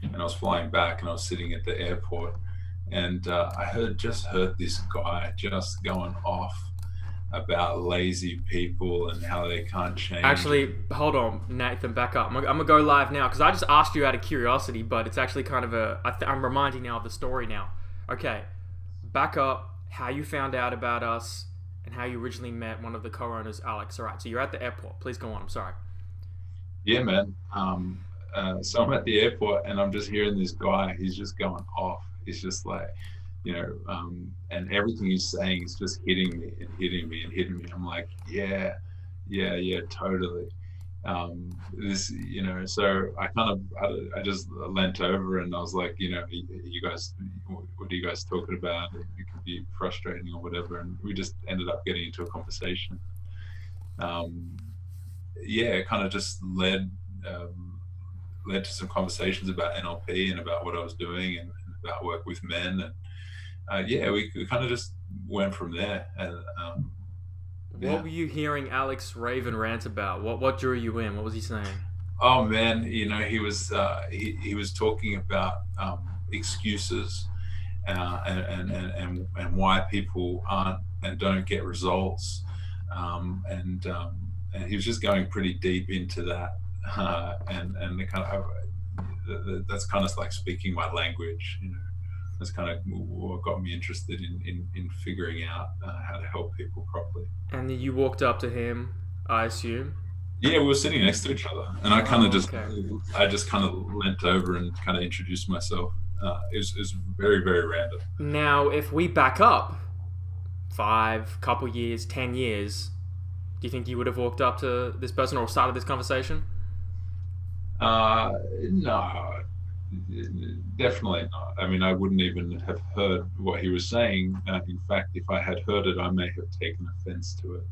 and I was flying back, and I was sitting at the airport, and I heard this guy just going off about lazy people and how they can't change. Actually, hold on, Nathan, back up. I'm gonna go live now because I just asked you out of curiosity, but it's actually kind of I'm reminding now of the story now. Okay, back up. How you found out about us and how you originally met one of the co-owners, Alex. All right, so you're at the airport. Please go on. I'm sorry. Yeah, man. So I'm at the airport, and I'm just hearing this guy. He's just going off. He's just like, and everything he's saying is just hitting me and hitting me and hitting me. I'm like, yeah, yeah, yeah, totally. So I just leant over, and I was like, you guys, what are you guys talking about? It can be frustrating or whatever. And we just ended up getting into a conversation. Um, yeah, it kind of just led to some conversations about NLP and about what I was doing, and about work with men. And yeah, we kind of just went from there. And What yeah. were you hearing Alex rave and rant about? What drew you in? What was he saying? Oh man, he was talking about excuses, and why people aren't and don't get results, and he was just going pretty deep into that, and the kind of that's kind of like speaking my language. That's kind of what got me interested in figuring out how to help people properly. And you walked up to him, I assume. Yeah, we were sitting next to each other, and Oh, okay. I just kind of leant over and kind of introduced myself. It was very, very random. Now, if we back up five, couple years, 10 years, do you think you would have walked up to this person or started this conversation? No, definitely not. I mean, I wouldn't even have heard what he was saying. In fact, if I had heard it, I may have taken offense to it,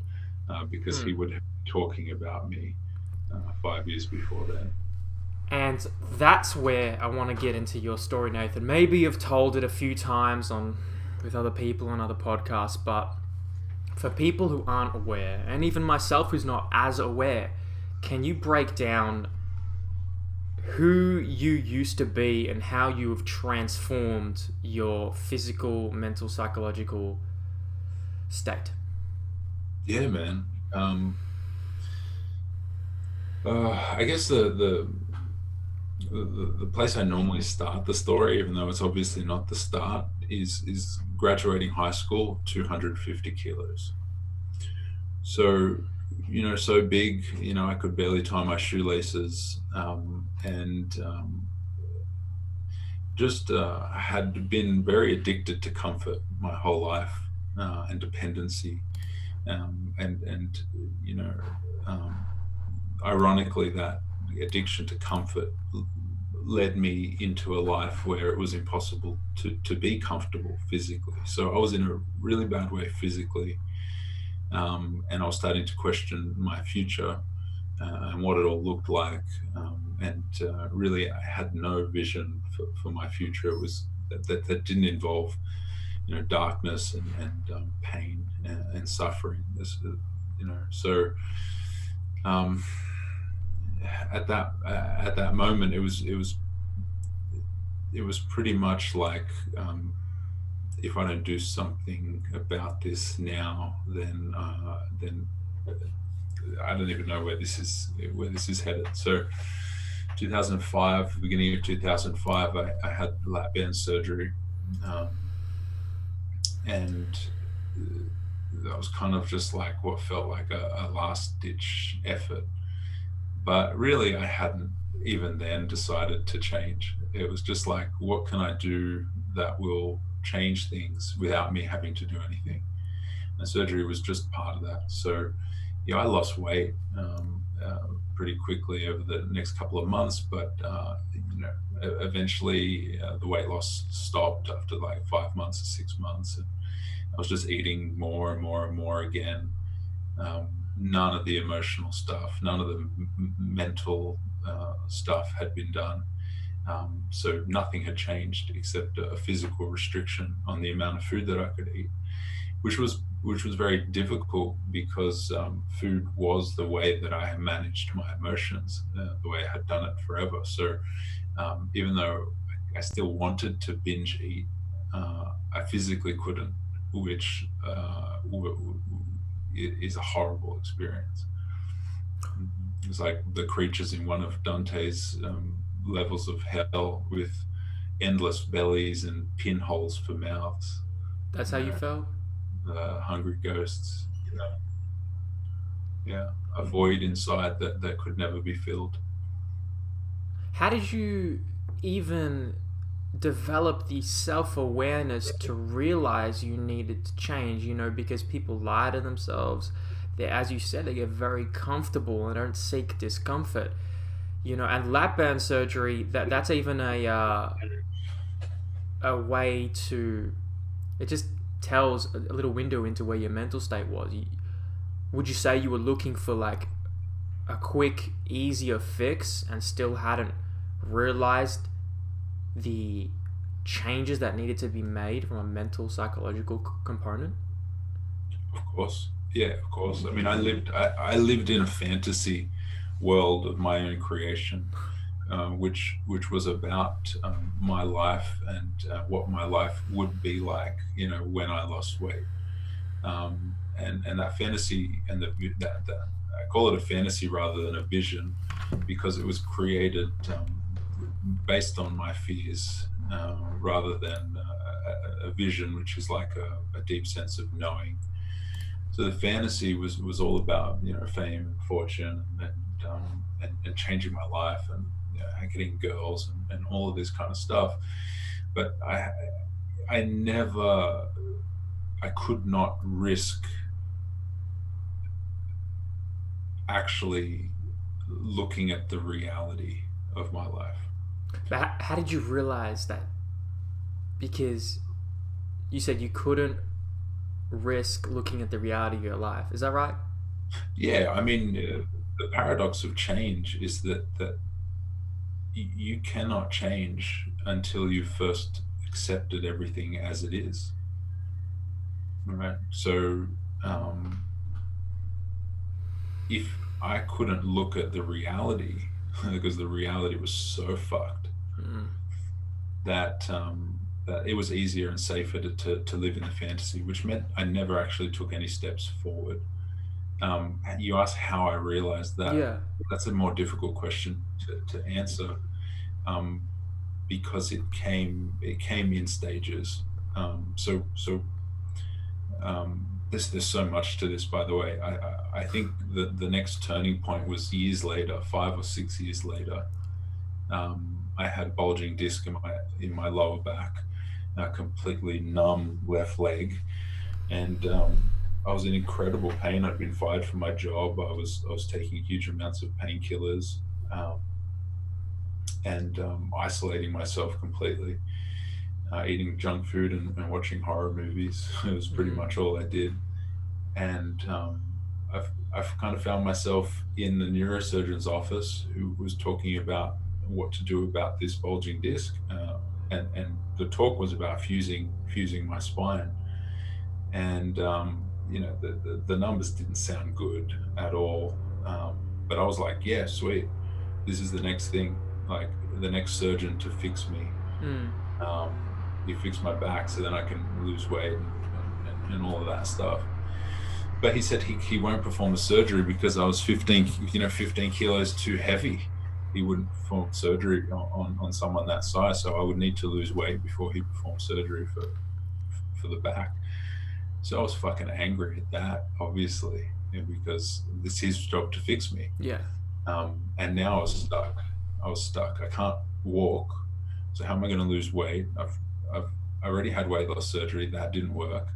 because he Hmm. would have been talking about me 5 years before then. And that's where I want to get into your story, Nathan. Maybe you've told it a few times on with other people on other podcasts, but for people who aren't aware, and even myself who's not as aware, can you break down who you used to be and how you have transformed your physical, mental, psychological state? Yeah, man. I guess the place I normally start the story, even though it's obviously not the start, is graduating high school, 250 kilos. So, so big, I could barely tie my shoelaces, and just had been very addicted to comfort my whole life, and dependency, and you know, um, ironically, that addiction to comfort led me into a life where it was impossible to be comfortable physically. So I was in a really bad way physically, and I was starting to question my future, and what it all looked like. And really, I had no vision for my future. It was that didn't involve, darkness and pain and suffering. So um, at that moment, it was pretty much like, if I don't do something about this now, then I don't even know where this is headed. So 2005, beginning of 2005, I had lap band surgery, um, and that was kind of just like what felt like a last ditch effort. But really, I hadn't even then decided to change. It was just like, what can I do that will change things without me having to do anything? And surgery was just part of that. So, yeah, I lost weight, pretty quickly over the next couple of months, but eventually, the weight loss stopped after like 5 months or 6 months. And I was just eating more and more and more again. None of the emotional stuff, none of the mental stuff had been done. So nothing had changed except a physical restriction on the amount of food that I could eat, which was very difficult because food was the way that I managed my emotions, the way I had done it forever. So Even though I still wanted to binge eat, I physically couldn't, which is a horrible experience. It's like the creatures in one of Dante's levels of hell with endless bellies and pinholes for mouths. That's You how you know, felt? hungry ghosts. Yeah, a void inside that could never be filled. How did you even develop the self awareness to realize you needed to change? Because people lie to themselves. They, as you said, they get very comfortable and don't seek discomfort. And lap band surgery, that's even a way to, it just tells a little window into where your mental state was. Would you say you were looking for like a quick, easier fix and still hadn't realized the changes that needed to be made from a mental psychological component? Of course, yeah, of course. I mean, I lived in a fantasy world of my own creation, which was about my life and what my life would be like, when I lost weight. And that fantasy and that I call it a fantasy rather than a vision, because it was created based on my fears, rather than a vision, which is like a deep sense of knowing. So the fantasy was all about fame and fortune and changing my life and getting girls and all of this kind of stuff. But I never I could not risk actually looking at the reality of my life. But how did you realize that? Because you said you couldn't risk looking at the reality of your life. Is that right? Yeah, I mean, the paradox of change is that you cannot change until you've first accepted everything as it is. Right. So, um, if I couldn't look at the reality because the reality was so fucked Mm. that it was easier and safer to live in the fantasy, which meant I never actually took any steps forward. You asked how I realized that. Yeah. That's a more difficult question to answer, um, because it came in stages. There's so much to this, by the way. I think the next turning point was years later, 5 or 6 years later. I had a bulging disc in my lower back, a completely numb left leg, and I was in incredible pain. I'd been fired from my job. I was taking huge amounts of painkillers, um, and isolating myself completely, eating junk food and watching horror movies. It was pretty Mm. much all I did. And I've kind of found myself in the neurosurgeon's office, who was talking about what to do about this bulging disc, and the talk was about fusing my spine, and the numbers didn't sound good at all, but I was like, yeah, sweet, this is the next thing, like the next surgeon to fix me. Mm. You fix my back so then I can lose weight and all of that stuff. But he said he won't perform the surgery because I was 15 kilos too heavy. He wouldn't perform surgery on someone that size, so I would need to lose weight before he performed surgery for the back. So I was fucking angry at that, obviously, because it's his job to fix me. Yeah. And now I was stuck. I was stuck. I can't walk. So how am I going to lose weight? I've already had weight loss surgery. That didn't work.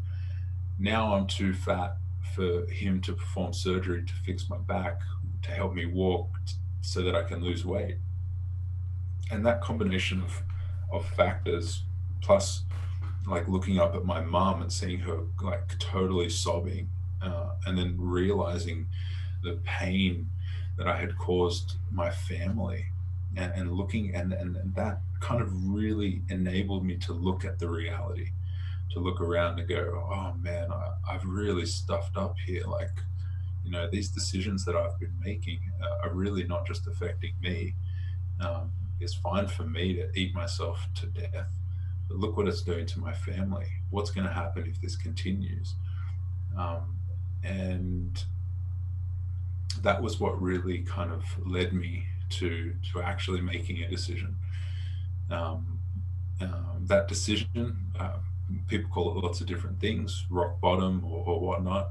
Now I'm too fat for him to perform surgery to fix my back, to help me walk, so that I can lose weight. And that combination of factors, plus like looking up at my mom and seeing her like totally sobbing, and then realizing the pain that I had caused my family, and looking and that kind of really enabled me to look at the reality, to look around and go, oh man, I've really stuffed up here. Like, these decisions that I've been making are really not just affecting me. it's fine for me to eat myself to death, but look what it's doing to my family. What's going to happen if this continues? And that was what really kind of led me to actually making a decision. Um, that decision, people call it lots of different things, rock bottom or whatnot.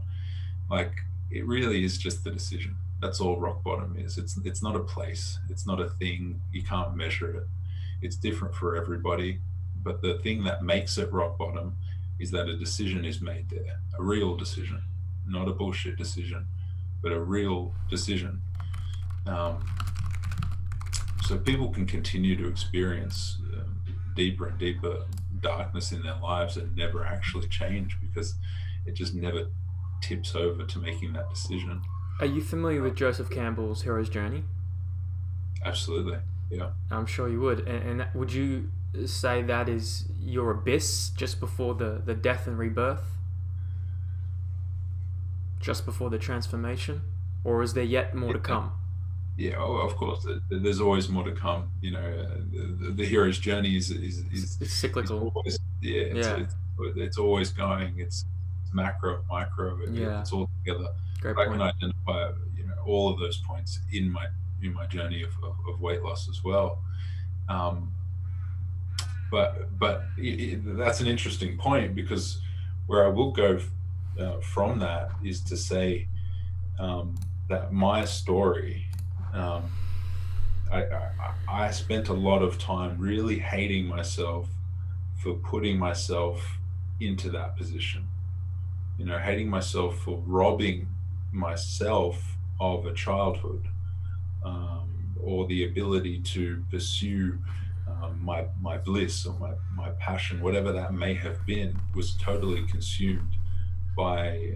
Like, it really is just the decision. That's all rock bottom is. It's not a place. It's not a thing. You can't measure it. It's different for everybody. But the thing that makes it rock bottom is that a decision is made there, a real decision, not a bullshit decision, but a real decision. Um, so people can continue to experience deeper and deeper darkness in their lives and never actually change, because it just never tips over to making that decision. Are you familiar with Joseph Campbell's Hero's Journey? Absolutely. Yeah. I'm sure you would. And would you say that is your abyss just before the death and rebirth? Just before the transformation? Or is there yet more to come? Yeah, oh, of course. There's always more to come. The hero's journey It's is cyclical. always, yeah, Yeah. it's always going. It's macro, micro. Yeah. It's all together. Great But I can point. identify, all of those points in my journey of weight loss as well. Um, but that's an interesting point, because where I will go from that is to say, that my story, I spent a lot of time really hating myself for putting myself into that position. Hating myself for robbing myself of a childhood, or the ability to pursue my bliss or my passion, whatever that may have been, was totally consumed by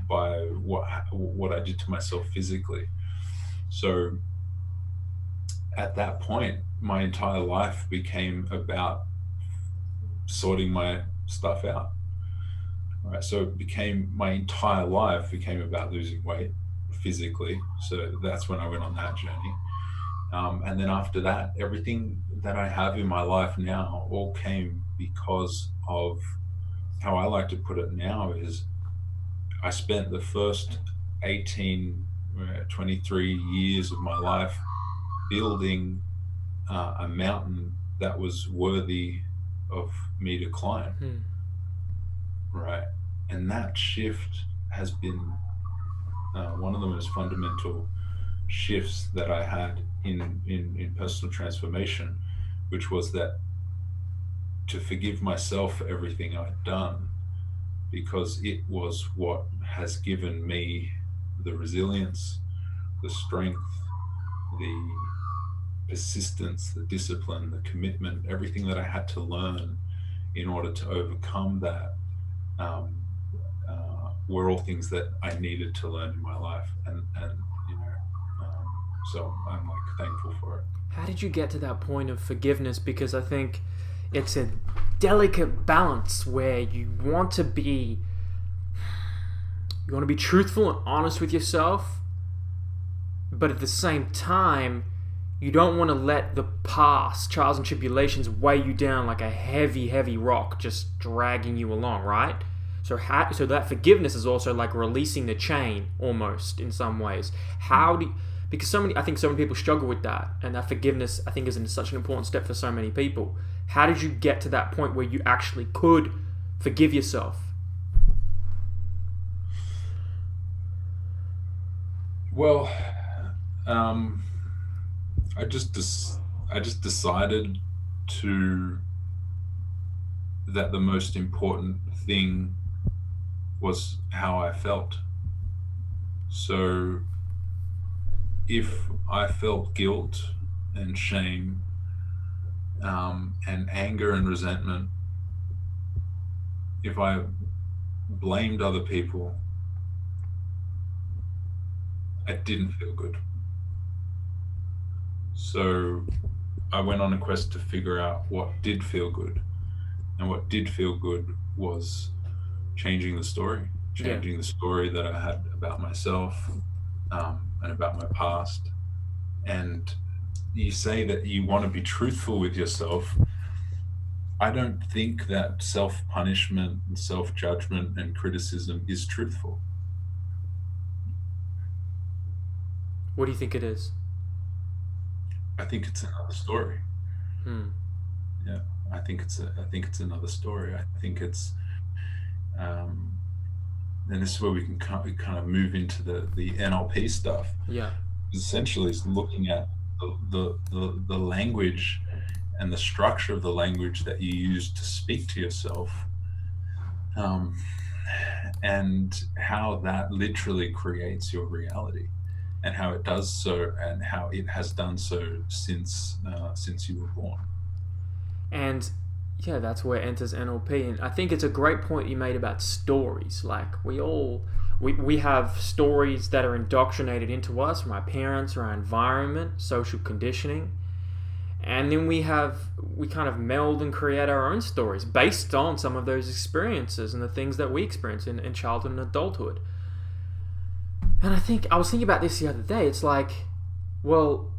what I did to myself physically. So at that point, my entire life became about sorting my stuff out. Right. So my entire life became about losing weight physically. So that's when I went on that journey. And then after that, everything that I have in my life now all came because of, how I like to put it now is, I spent the first 18, 23 years of my life building a mountain that was worthy of me to climb. Hmm. Right. And that shift has been one of the most fundamental shifts that I had in personal transformation, which was that to forgive myself for everything I'd done, because it was what has given me the resilience, the strength, the persistence, the discipline, the commitment, everything that I had to learn in order to overcome that, were all things that I needed to learn in my life, and so I'm like thankful for it. How did you get to that point of forgiveness? Because I think it's a delicate balance where you want to be truthful and honest with yourself, but at the same time you don't want to let the past trials and tribulations weigh you down like a heavy rock just dragging you along, right? So that forgiveness is also like releasing the chain, almost, in some ways. Because I think so many people struggle with that, and that forgiveness, I think, is such an important step for so many people. How did you get to that point where you actually could forgive yourself? Well, I just decided that the most important thing was how I felt. So if I felt guilt and shame, and anger and resentment, if I blamed other people, I didn't feel good. So I went on a quest to figure out what did feel good. And what did feel good was changing the story that I had about myself, and about my past. And you say that you want to be truthful with yourself, I don't think that self-punishment and self-judgment and criticism is truthful. What do you think it is? I think it's another story. Hmm. Yeah, I think it's another story. I think it's um, and this is where we can kind of move into the NLP stuff. Yeah. Essentially, it's looking at the language and the structure of the language that you use to speak to yourself, um, and how that literally creates your reality, and how it does so, and how it has done so since you were born. And yeah, that's where enters NLP. And I think it's a great point you made about stories. Like we have stories that are indoctrinated into us from our parents or our environment, social conditioning. And then we kind of meld and create our own stories based on some of those experiences and the things that we experience in childhood and adulthood. And I was thinking about this the other day. It's like, well,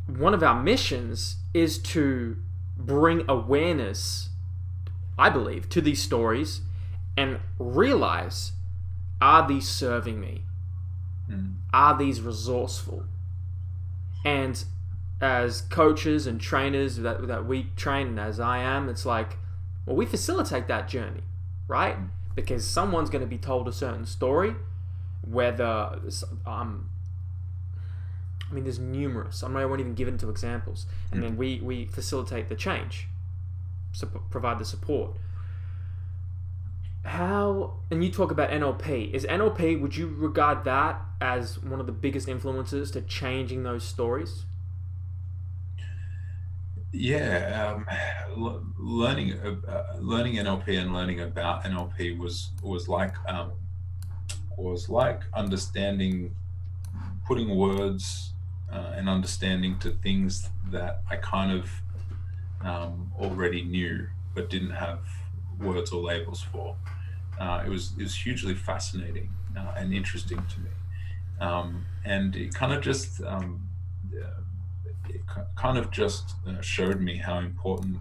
one of our missions is to bring awareness, I believe, to these stories and realize, are these serving me? Mm. Are these resourceful? And as coaches and trainers that we train, as I am, it's like, well, we facilitate that journey, right? Because someone's going to be told a certain story, whether I mean, there's numerous. I won't even give into examples. And then we facilitate the change, provide the support. How, and you talk about NLP. Is NLP, would you regard that as one of the biggest influences to changing those stories? Yeah, learning NLP and learning about NLP was like understanding, putting words and understanding to things that I kind of already knew but didn't have words or labels for. It was hugely fascinating and interesting to me, and it kind of just showed me how important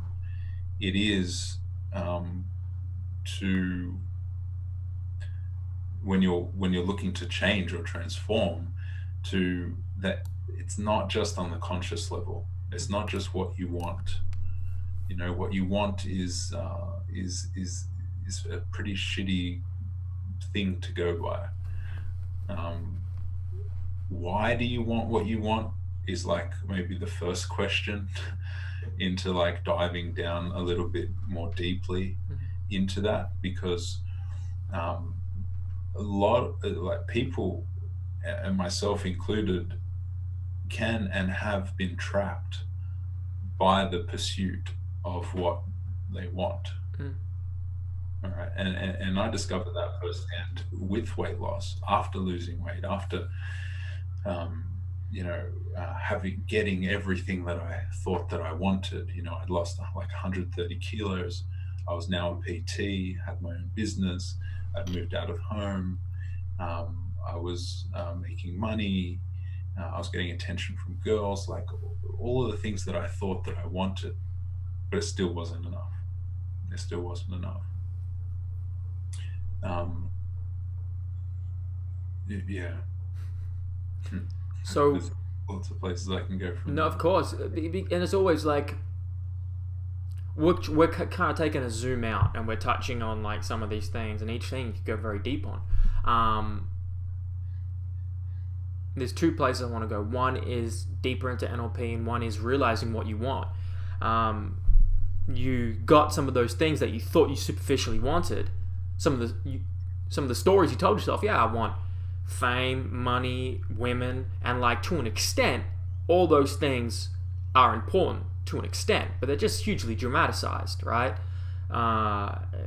it is, to when you're looking to change or transform, to that it's not just on the conscious level. It's not just what you want. What you want is a pretty shitty thing to go by. um, why do you want what you want is like maybe the first question into like diving down a little bit more deeply into that, because um, a lot of like people, and myself included, can and have been trapped by the pursuit of what they want. Mm. All right. And I discovered that firsthand with weight loss, after losing weight, after um, getting everything that I thought that I wanted. I'd lost like 130 kilos. I was now a PT, had my own business. I'd moved out of home. I was making money. I was getting attention from girls, like all of the things that I thought that I wanted, but it still wasn't enough. It still wasn't enough. Um, yeah. So, There's lots of places I can go from no, of there. course. And it's always like, we're kind of taking a zoom out and we're touching on like some of these things, and each thing you could go very deep on. There's two places I want to go. One is deeper into NLP, and one is realizing what you want. You got some of those things that you thought you superficially wanted. Some of the stories you told yourself, yeah, I want fame, money, women, and like to an extent, all those things are important to an extent, but they're just hugely dramatized, right?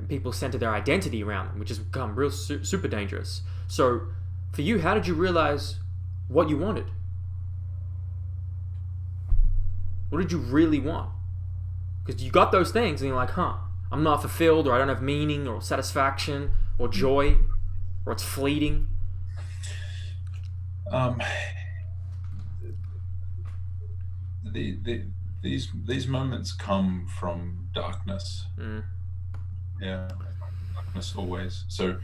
People center their identity around them, which has become real super dangerous. So, for you, how did you realize what you wanted? What did you really want? Because you got those things and you're like, I'm not fulfilled, or I don't have meaning or satisfaction or joy, or it's fleeting. Um, these moments come from darkness. Mm. Yeah, darkness always. So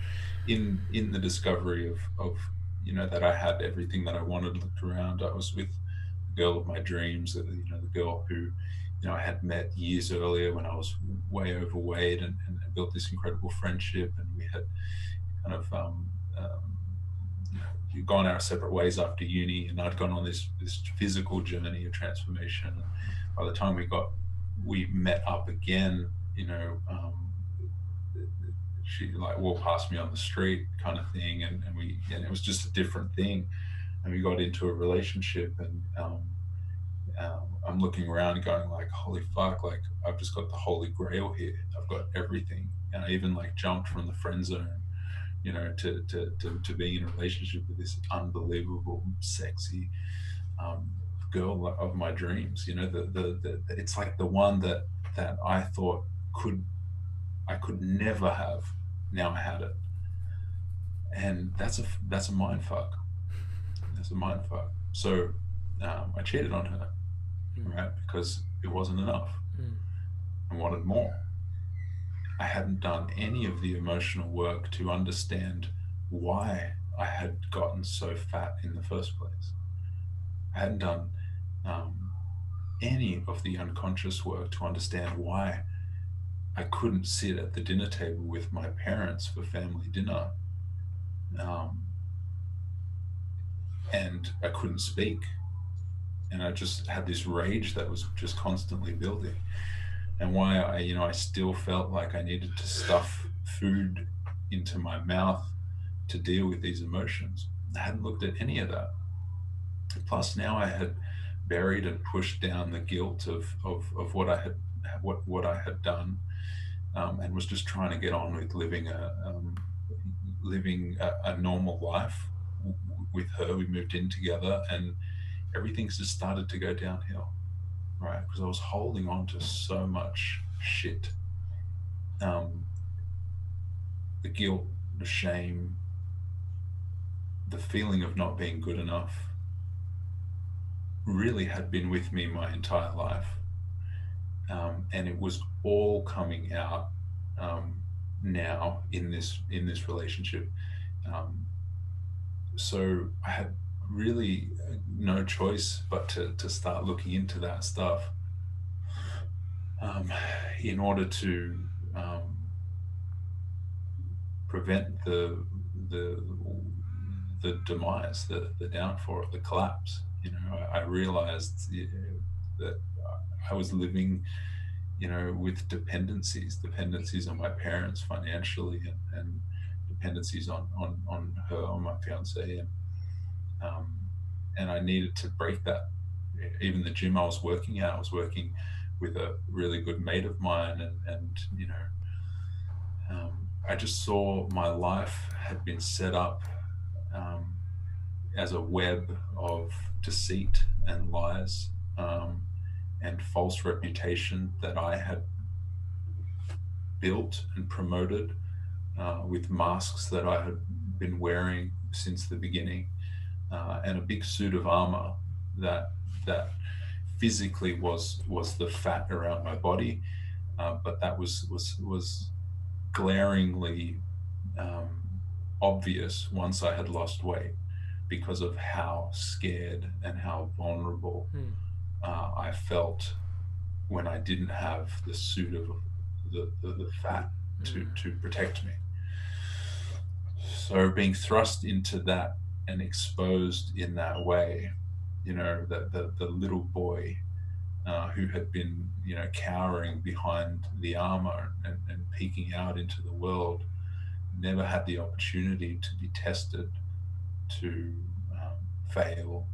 in the discovery of that I had everything that I wanted looked around, I was with the girl of my dreams, the girl who I had met years earlier when I was way overweight, and built this incredible friendship, and we had kind of gone our separate ways after uni, and I'd gone on this physical journey of transformation. And by the time we met up again, she like walked past me on the street kind of thing, and it was just a different thing, and we got into a relationship, and I'm looking around going like, holy fuck, like I've just got the holy grail here. I've got everything, and I even like jumped from the friend zone, to being in a relationship with this unbelievable, sexy girl of my dreams. It's like the one that I thought I could never have. Now I had it, and that's a mind fuck. That's a mind fuck. So I cheated on her, right? Because it wasn't enough. Mm. I wanted more. I hadn't done any of the emotional work to understand why I had gotten so fat in the first place. I hadn't done um, any of the unconscious work to understand why I couldn't sit at the dinner table with my parents for family dinner, um, and I couldn't speak. And I just had this rage that was just constantly building. And why I still felt like I needed to stuff food into my mouth to deal with these emotions. I hadn't looked at any of that. Plus, now I had buried and pushed down the guilt of what I had done, and was just trying to get on with living a normal life with her. We moved in together, and everything's just started to go downhill, right? Because I was holding on to so much shit. Um, the guilt, the shame, the feeling of not being good enough really had been with me my entire life. And it was all coming out now in this relationship. Um, so I had really no choice but to start looking into that stuff, in order to prevent the the demise, the downfall, the collapse. I realized that I was living, with dependencies on my parents financially, and dependencies on her, on my fiance, um, and I needed to break that. Even the gym I was working at, I was working with a really good mate of mine, and I just saw my life had been set up um, as a web of deceit and lies, and false reputation that I had built and promoted, with masks that I had been wearing since the beginning, and a big suit of armor that physically was the fat around my body, but that was glaringly um, obvious once I had lost weight, because of how scared and how vulnerable Mm. I felt when I didn't have the suit of the fat to protect me. So being thrust into that and exposed in that way, that the little boy, who had been, cowering behind the armor, and peeking out into the world, never had the opportunity to be tested, to fail,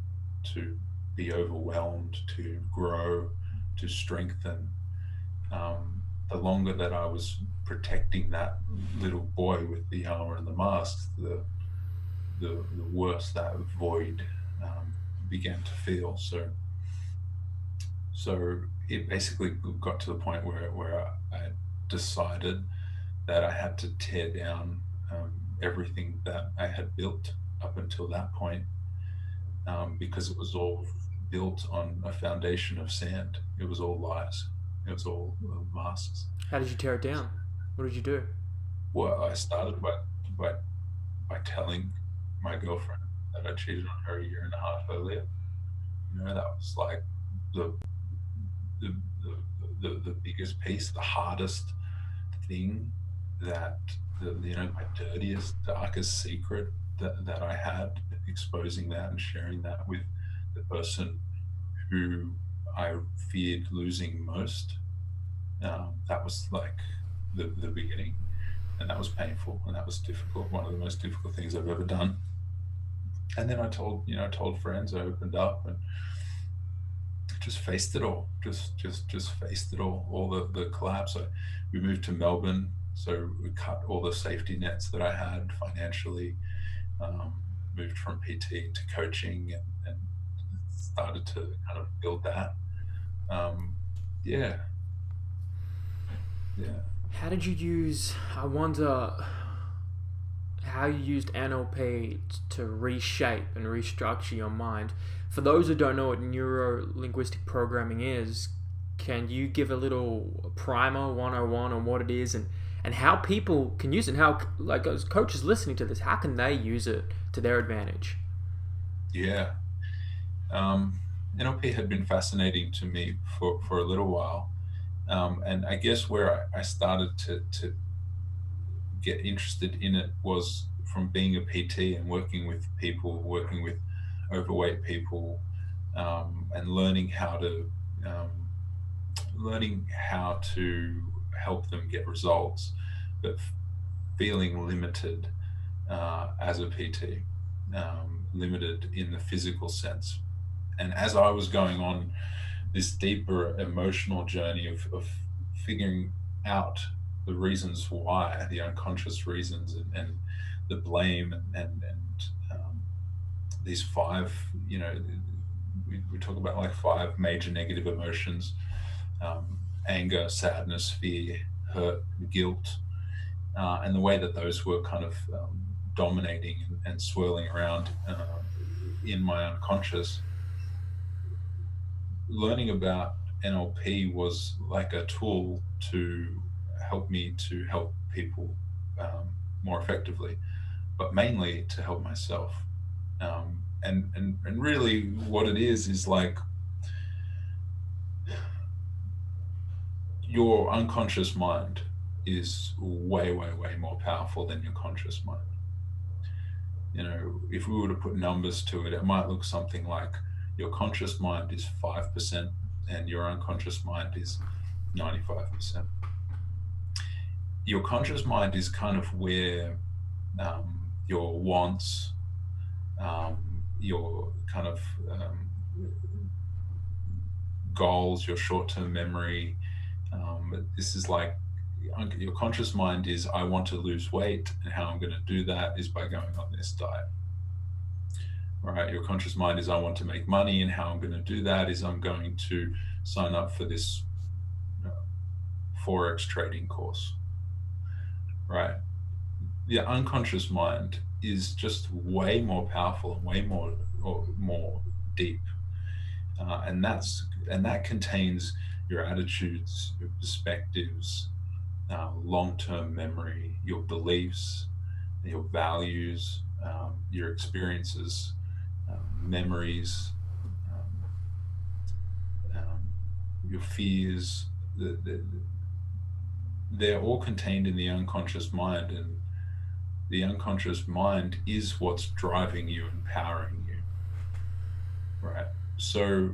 to be overwhelmed, to grow, to strengthen. The longer that I was protecting that little boy with the armor and the masks, the worse that void began to feel. So it basically got to the point where I decided that I had to tear down everything that I had built up until that point, because it was all built on a foundation of sand. It was all lies. It was all masks. How did you tear it down? What did you do? Well, I started by by telling my girlfriend that I cheated on her a year and a half earlier. You know, that was like the the the biggest piece, the hardest thing, that my dirtiest, darkest secret that I had, exposing that and sharing that with the person who I feared losing most. That was like the beginning, and that was painful, and that was difficult. One of the most difficult things I've ever done. And then I told friends, I opened up and just faced it all. Just faced it all the collapse. We moved to Melbourne, so we cut all the safety nets that I had financially. Um, Moved from PT to coaching, and started to kind of build that. Um, yeah, yeah, How did you use? I wonder how you used NLP to reshape and restructure your mind. For those who don't know what neuro linguistic programming is, can you give a little primer 101 on what it is and how people can use it, and how, like, as coaches listening to this, how can they use it to their advantage? yeah. NLP had been fascinating to me for a little while. And I guess where I started to get interested in it was from being a PT and working with people, working with overweight people, and um, learning how to help them get results, but feeling limited as a PT, limited in the physical sense. And as I was going on this deeper emotional journey of figuring out the reasons why, the unconscious reasons, and the blame, and these five, we talk about like five major negative emotions: anger, sadness, fear, hurt, guilt, and the way that those were kind of dominating and swirling around in my unconscious. Learning about NLP was like a tool to help me to help people more effectively, but mainly to help myself. And really, what it is like your unconscious mind is way, way, way more powerful than your conscious mind. If we were to put numbers to it, it might look something like your conscious mind is 5% and your unconscious mind is 95%. Your conscious mind is kind of where your wants, your kind of goals, your short-term memory. This is like your conscious mind is, I want to lose weight, and how I'm going to do that is by going on this diet. Right? Your conscious mind is, I want to make money, and how I'm going to do that is I'm going to sign up for this Forex trading course. Right? The unconscious mind is just way more powerful and way more deep, and that contains your attitudes, your perspectives, long-term memory, your beliefs, your values, your experiences, memories, your fears. They're all contained in the unconscious mind, and the unconscious mind is what's driving you and powering you, right? So,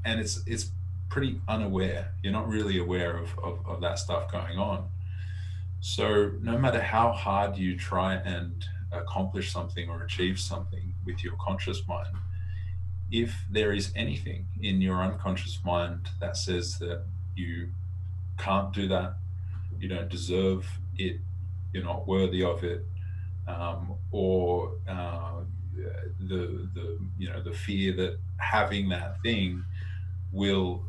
and it's pretty unaware. You're not really aware of that stuff going on. So no matter how hard you try and accomplish something or achieve something with your conscious mind, if there is anything in your unconscious mind that says that you can't do that, you don't deserve it, you're not worthy of it, or the fear that having that thing will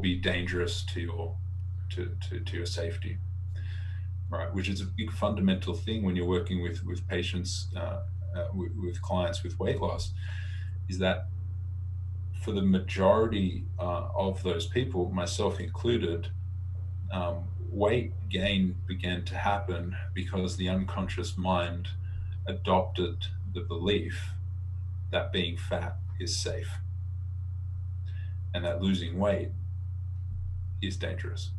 be dangerous to your safety, right? Which is a big fundamental thing when you're working with patients, with clients with weight loss, is that for the majority of those people, myself included, weight gain began to happen because the unconscious mind adopted the belief that being fat is safe and that losing weight is dangerous.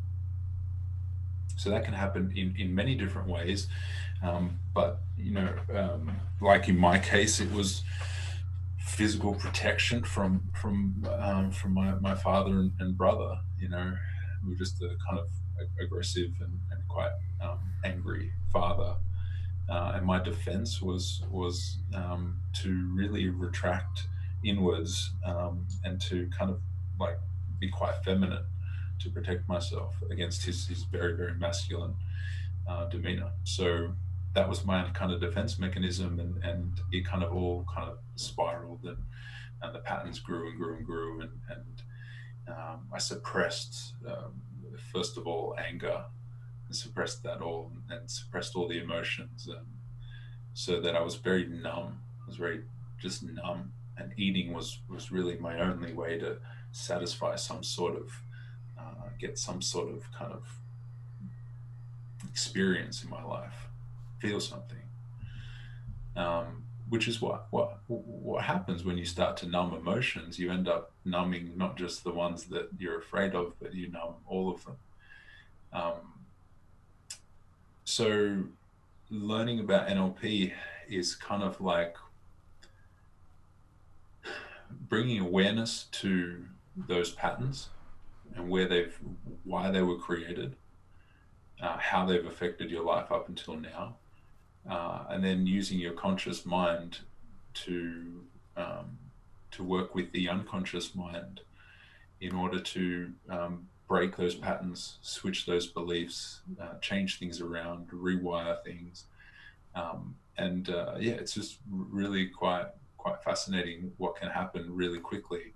So that can happen in many different ways. But, like in my case, it was physical protection from my father and brother. We were just a kind of aggressive and quite angry father. And my defense was to really retract inwards, and to kind of like be quite feminine to protect myself against his very, very masculine demeanor. So that was my kind of defense mechanism, and it kind of all kind of spiraled, and the patterns grew and grew and grew, and I suppressed, first of all, anger, and suppressed that all, and suppressed all the emotions, so that I was very numb. I was very just numb, and eating was really my only way to satisfy some sort of, get some sort of kind of experience in my life, feel something. Which is what happens when you start to numb emotions. You end up numbing not just the ones that you're afraid of, but you numb all of them. So learning about NLP is kind of like bringing awareness to those patterns and why they were created, how they've affected your life up until now, and then using your conscious mind to work with the unconscious mind in order to break those patterns, switch those beliefs, change things around, rewire things, it's just really quite fascinating what can happen really quickly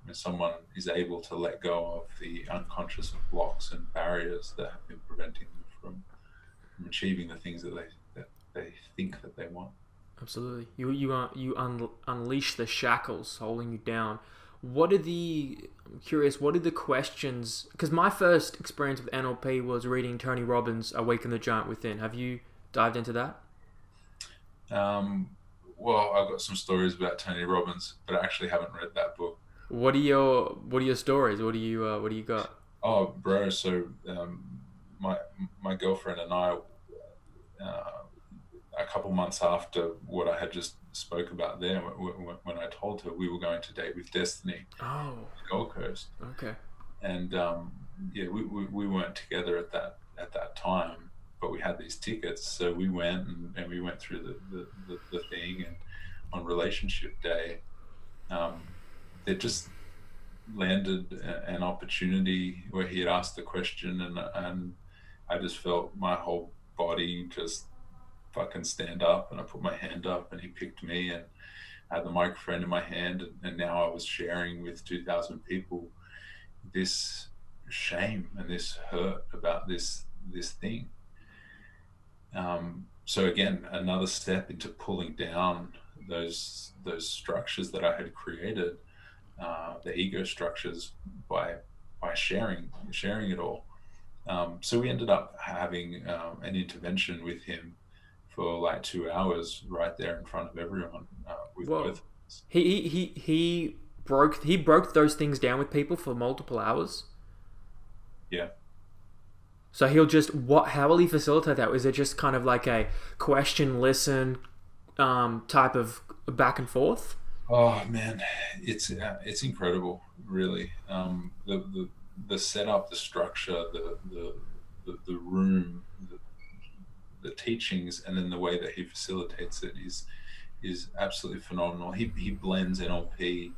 when someone is able to let go of the unconscious blocks and barriers that have been preventing them from achieving the things that they think that they want. Absolutely. You unleash the shackles holding you down. I'm curious, what are the questions? Because my first experience with NLP was reading Tony Robbins' Awaken the Giant Within. Have you dived into that? Well, I've got some stories about Tony Robbins, but I actually haven't read that book. What are your stories? What do you got? Oh, bro. So my girlfriend and I, a couple months after what I had just spoke about there, when I told her we were going to Date with Destiny, Oh, Gold Coast, okay. and we weren't together at that time, but we had these tickets, so we went, and we went through the thing, and on relationship day, there just landed an opportunity where he had asked the question, and I just felt my whole body just fucking stand up, and I put my hand up, and he picked me, and I had the microphone in my hand, and now I was sharing with 2,000 people this shame and this hurt about this thing. So again, another step into pulling down those structures that I had created, the ego structures, by sharing it all. So we ended up having an intervention with him for like 2 hours right there in front of everyone, with Whoa. both of us. He broke those things down with people for multiple hours. Yeah. So how will he facilitate that? Is it just kind of like a question, listen, type of back and forth? Oh man, it's incredible, really. The setup, the structure, the room, the teachings, and then the way that he facilitates it is absolutely phenomenal. He blends NLP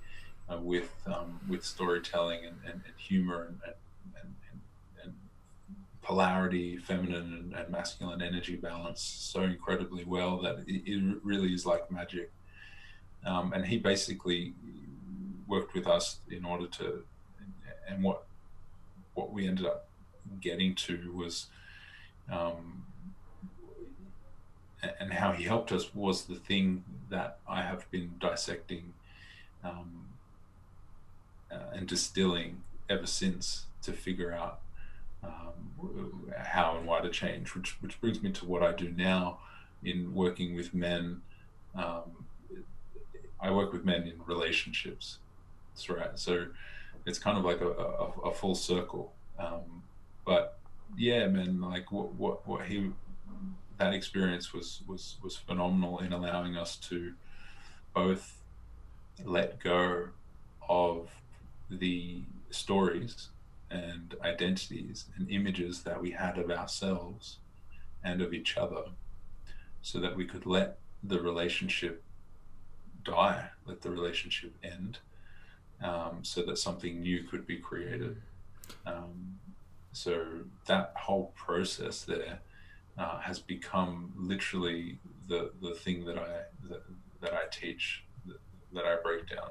with storytelling and humor and polarity, feminine and masculine energy balance so incredibly well that it really is like magic. And he basically worked with us in order to, and what we ended up getting to was, and how he helped us was the thing that I have been dissecting um, and distilling ever since to figure out how and why to change, which brings me to what I do now in working with men. Um, I work with men in relationships. That's right. So it's kind of like a full circle. But yeah, man, like what he that experience was phenomenal in allowing us to both let go of the stories and identities and images that we had of ourselves and of each other, so that we could let the relationship die, let the relationship end, so that something new could be created. Um, so that whole process there has become literally the thing that I teach, that I break down.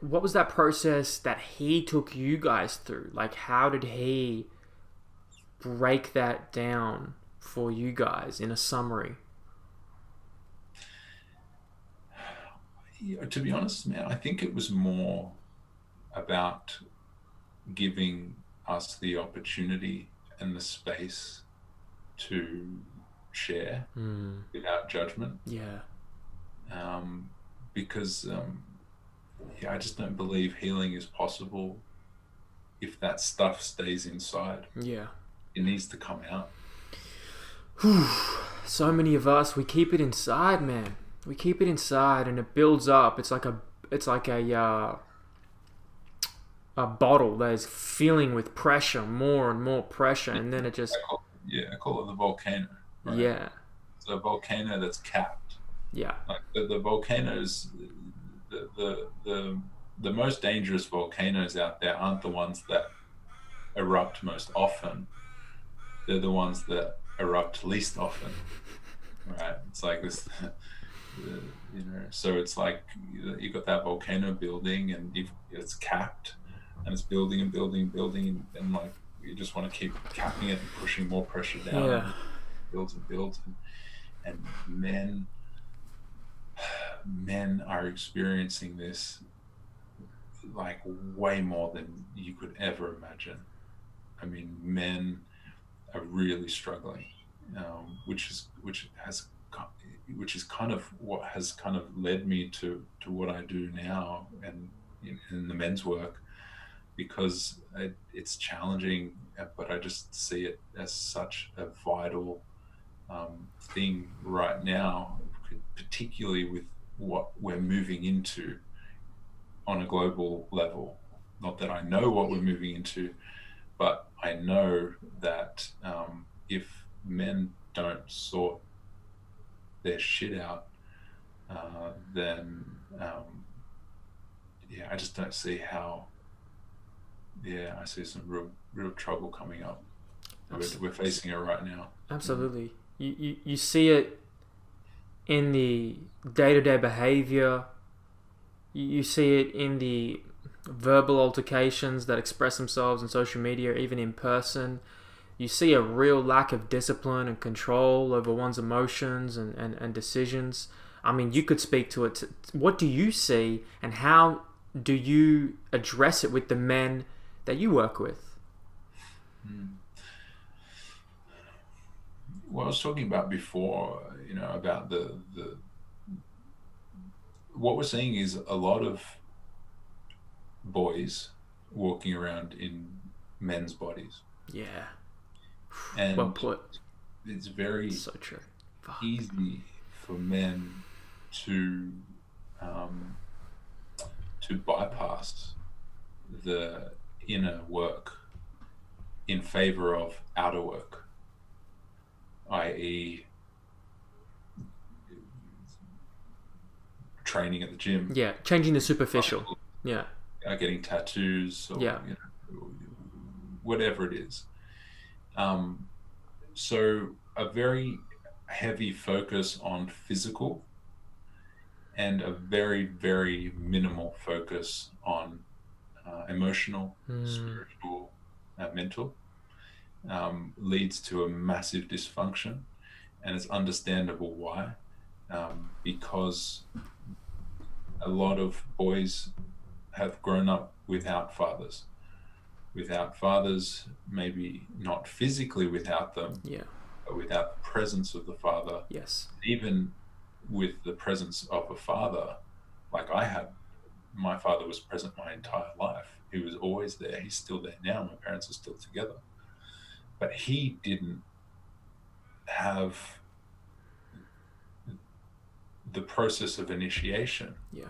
What was that process that he took you guys through? Like, how did he break that down for you guys in a summary? Yeah, to be honest, man, I think it was more about giving us the opportunity and the space to share without judgment. Yeah. Um, because yeah, I just don't believe healing is possible if that stuff stays inside. Yeah. It needs to come out. So many of us, we keep it inside, man. We keep it inside, and it builds up. It's like a bottle that is filling with pressure, more and more pressure, and then it just, I call it the volcano, right? yeah, It's a volcano that's capped. yeah, Like the volcanoes, the most dangerous volcanoes out there aren't the ones that erupt most often. They're the ones that erupt least often, right? It's like this, so it's like you got that volcano building, and it's capped, and it's building and building and building, and like you just want to keep capping it and pushing more pressure down, and yeah. it builds and builds, and men are experiencing this like way more than you could ever imagine. I mean, men are really struggling, which is kind of what has kind of led me to what I do now, and in the men's work, because it's challenging, but I just see it as such a vital thing right now, particularly with what we're moving into on a global level. Not that I know what we're moving into, but I know that if men don't sort their shit out, then yeah, I just don't see how. Yeah, I see some real trouble coming up. We're facing it right now. Absolutely. You see it in the day-to-day behavior. You see it in the verbal altercations that express themselves on social media, or even in person. You see a real lack of discipline and control over one's emotions and decisions. I mean, you could speak to it. What do you see, and how do you address it with the men that you work with? What I was talking about before, about what we're seeing is a lot of boys walking around in men's bodies, Yeah. Well and put. it's very So true. Fuck. easy for men to bypass the inner work in favor of outer work, i.e., training at the gym, Yeah, changing the superficial. Yeah. getting tattoos, or Yeah. whatever it is. So a very heavy focus on physical, and a very, very minimal focus on emotional, spiritual, mental, leads to a massive dysfunction. And it's understandable why, because a lot of boys have grown up without fathers, maybe not physically without them, Yeah. but without the presence of the father. Yes. Even with the presence of a father, like I had, my father was present my entire life. He was always there. He's still there now. My parents are still together. But he didn't have the process of initiation Yeah.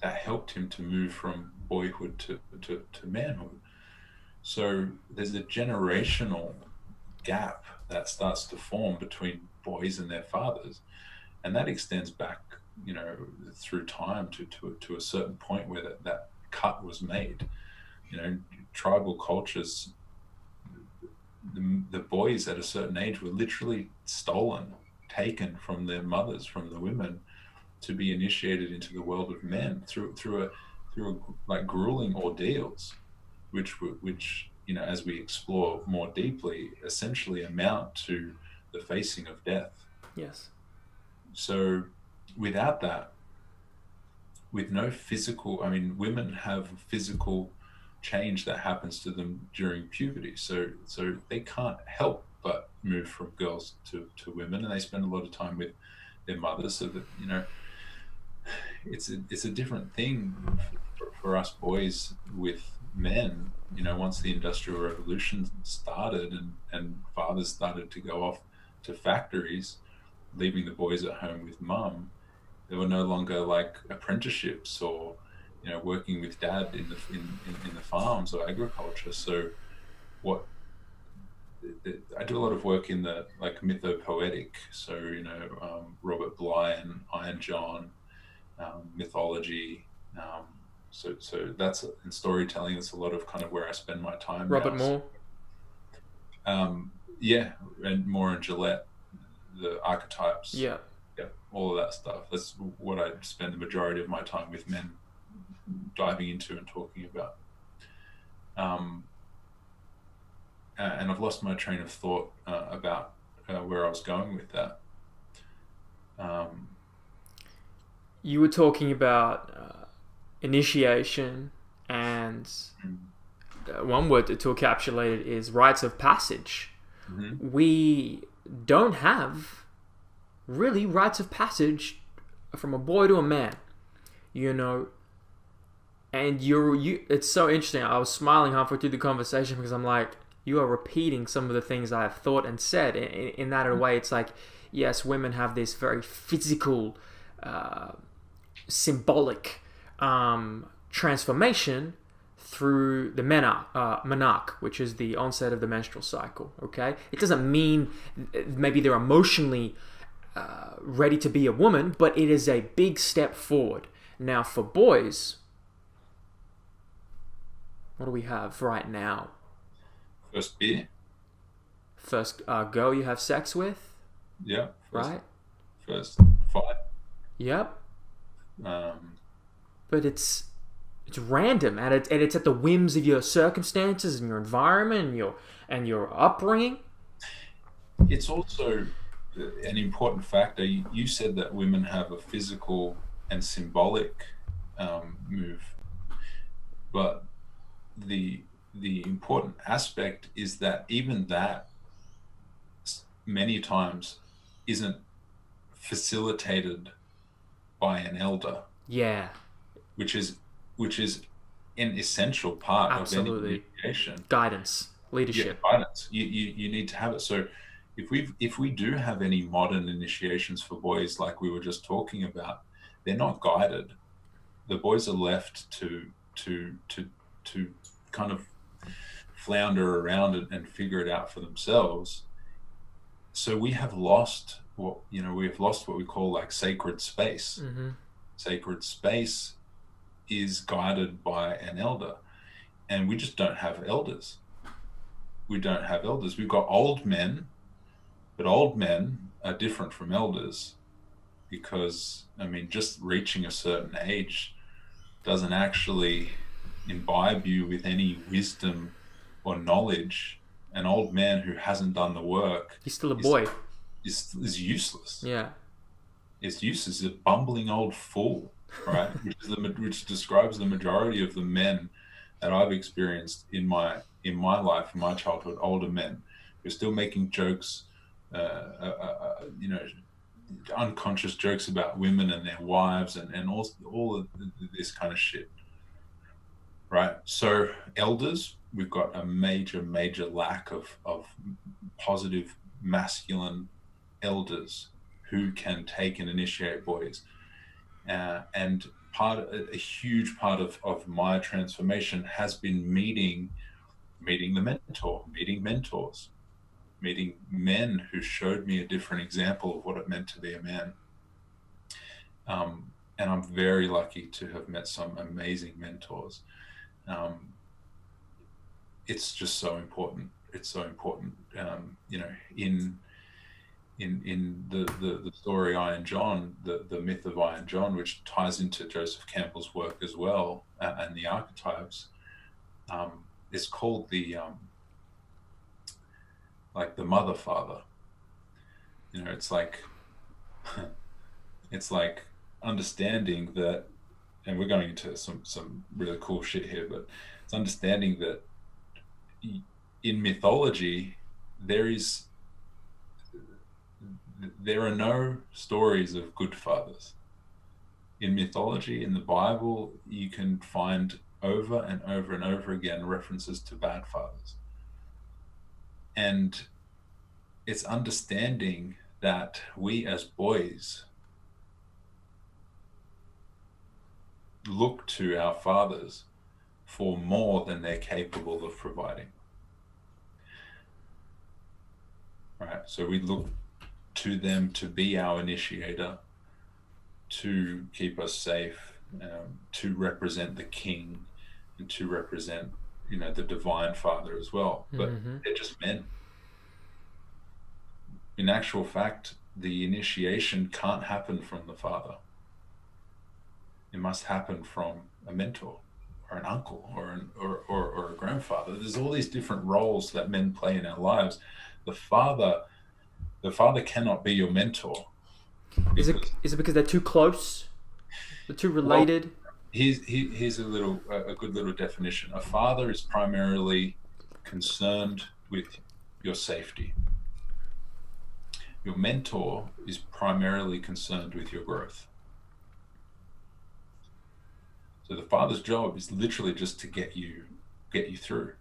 that helped him to move from boyhood to manhood. So there's a generational gap that starts to form between boys and their fathers, and that extends back, through time to a certain point where that cut was made. Tribal cultures, the boys at a certain age were literally stolen, taken from their mothers, from the women, to be initiated into the world of men through like grueling ordeals, which as we explore more deeply, essentially amount to the facing of death. Yes. So without that, with no physical, women have physical change that happens to them during puberty. So they can't help but move from girls to women, and they spend a lot of time with their mothers. So that it's a different thing for us boys with men. Once the Industrial Revolution started and fathers started to go off to factories, leaving the boys at home with mum, there were no longer like apprenticeships or working with dad in the farms or agriculture. So what I do a lot of work in the like mythopoetic. So Robert Bly and Iron John, mythology. So that's in storytelling. That's a lot of kind of where I spend my time. Robert now. Moore. Yeah, and Moore and Gillette, the archetypes. Yeah. Yeah, all of that stuff. That's what I spend the majority of my time with men diving into and talking about. And I've lost my train of thought about where I was going with that. You were talking about initiation, and one word to encapsulate it is rites of passage. Mm-hmm. We don't have really rites of passage from a boy to a man, and it's so interesting. I was smiling halfway through the conversation because I'm like, you are repeating some of the things I have thought and said. In that way, it's like, yes, women have this very physical, symbolic transformation through the menarche, which is the onset of the menstrual cycle. Okay, it doesn't mean maybe they're emotionally ready to be a woman, but it is a big step forward. Now, for boys, what do we have right now? First beer. First girl you have sex with. Yeah. Right. First fight. Yep. But it's random, and it's at the whims of your circumstances and your environment and your upbringing. It's also an important factor. You said that women have a physical and symbolic move, but the important aspect is that even that many times isn't facilitated by an elder. Yeah. Which is an essential part Absolutely. of any initiation. Guidance, leadership. Yeah, guidance. You need to have it. So if we do have any modern initiations for boys, like we were just talking about, they're not guided. The boys are left to kind of flounder around it and figure it out for themselves. So we have lost what we call like sacred space. Mm-hmm. Sacred space is guided by an elder, and we just don't have elders. We've got old men, but old men are different from elders because just reaching a certain age doesn't actually imbibe you with any wisdom or knowledge. An old man who hasn't done the work, he's still a boy, is useless. Yeah, it's useless. He's a bumbling old fool. right? Which describes the majority of the men that I've experienced in my life, in my childhood, older men who are still making jokes, you know, unconscious jokes about women and their wives and all of this kind of shit, right? So elders, we've got a major lack of positive masculine elders who can take and initiate boys. And a huge part of my transformation has been meeting the mentor, meeting mentors, meeting men who showed me a different example of what it meant to be a man. And I'm very lucky to have met some amazing mentors. It's just so important. It's so important. You know, in the story Iron John, the myth of Iron John, which ties into Joseph Campbell's work as well, and the archetypes, it's called the like the mother father. You know, it's like it's like understanding that, and we're going into some really cool shit here, but it's understanding that in mythology there are no stories of good fathers. In mythology, in the Bible, you can find over and over and over again references to bad fathers. And it's understanding that we as boys look to our fathers for more than they're capable of providing. Right? So we look to them to be our initiator, to keep us safe, to represent the king, and to represent, you know, the divine father as well. But they're just men. In actual fact, the initiation can't happen from the father. It must happen from a mentor or an uncle or a grandfather. There's all these different roles that men play in our lives. The father cannot be your mentor. Is it because they're too close? They're too related? Well, here's a good little definition. A father is primarily concerned with your safety. Your mentor is primarily concerned with your growth. So the father's job is literally just to get you through.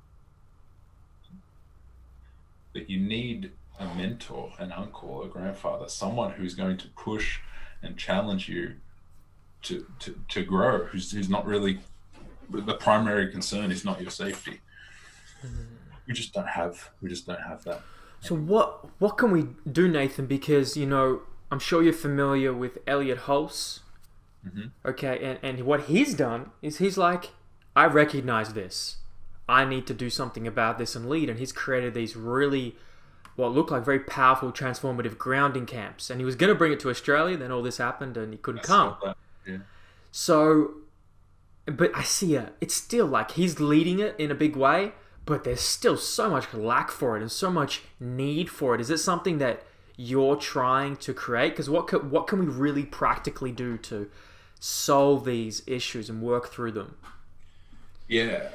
But you need a mentor, an uncle, a grandfather, someone who's going to push and challenge you to grow, who's not really, the primary concern is not your safety. We just don't have that. So what can we do, Nathan? Because, you know, I'm sure you're familiar with Elliot Hulse. Okay, and what he's done is he's like, I recognize this. I need to do something about this and lead. And he's created these really, what look like very powerful, transformative grounding camps. And he was going to bring it to Australia, then all this happened and he couldn't come. Yeah. So, but I see it's still like he's leading it in a big way, but there's still so much lack for it and so much need for it. Is it something that you're trying to create? Because what can we really practically do to solve these issues and work through them? Yeah,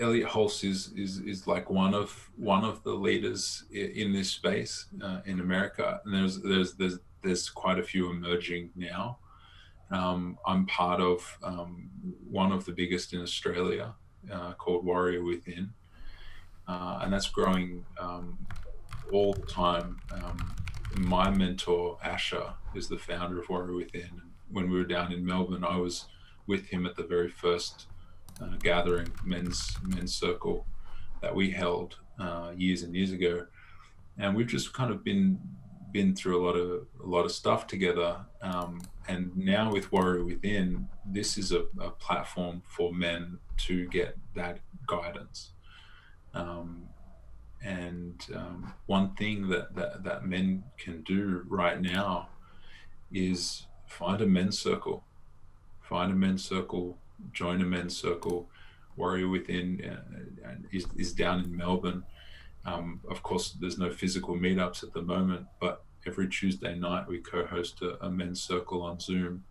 Elliot Hulse is like one of the leaders in this space in America, and there's quite a few emerging now. I'm part of one of the biggest in Australia, called Warrior Within, and that's growing all the time. My mentor Asher is the founder of Warrior Within. When we were down in Melbourne, I was with him at the very first gathering, men's circle that we held years and years ago, and we've just kind of been through a lot of stuff together. And now with Warrior Within, this is a platform for men to get that guidance. One thing that men can do right now is find a men's circle. Join a men's circle. Warrior Within is down in Melbourne. Of course, there's no physical meetups at the moment, but every Tuesday night we co-host a men's circle on Zoom.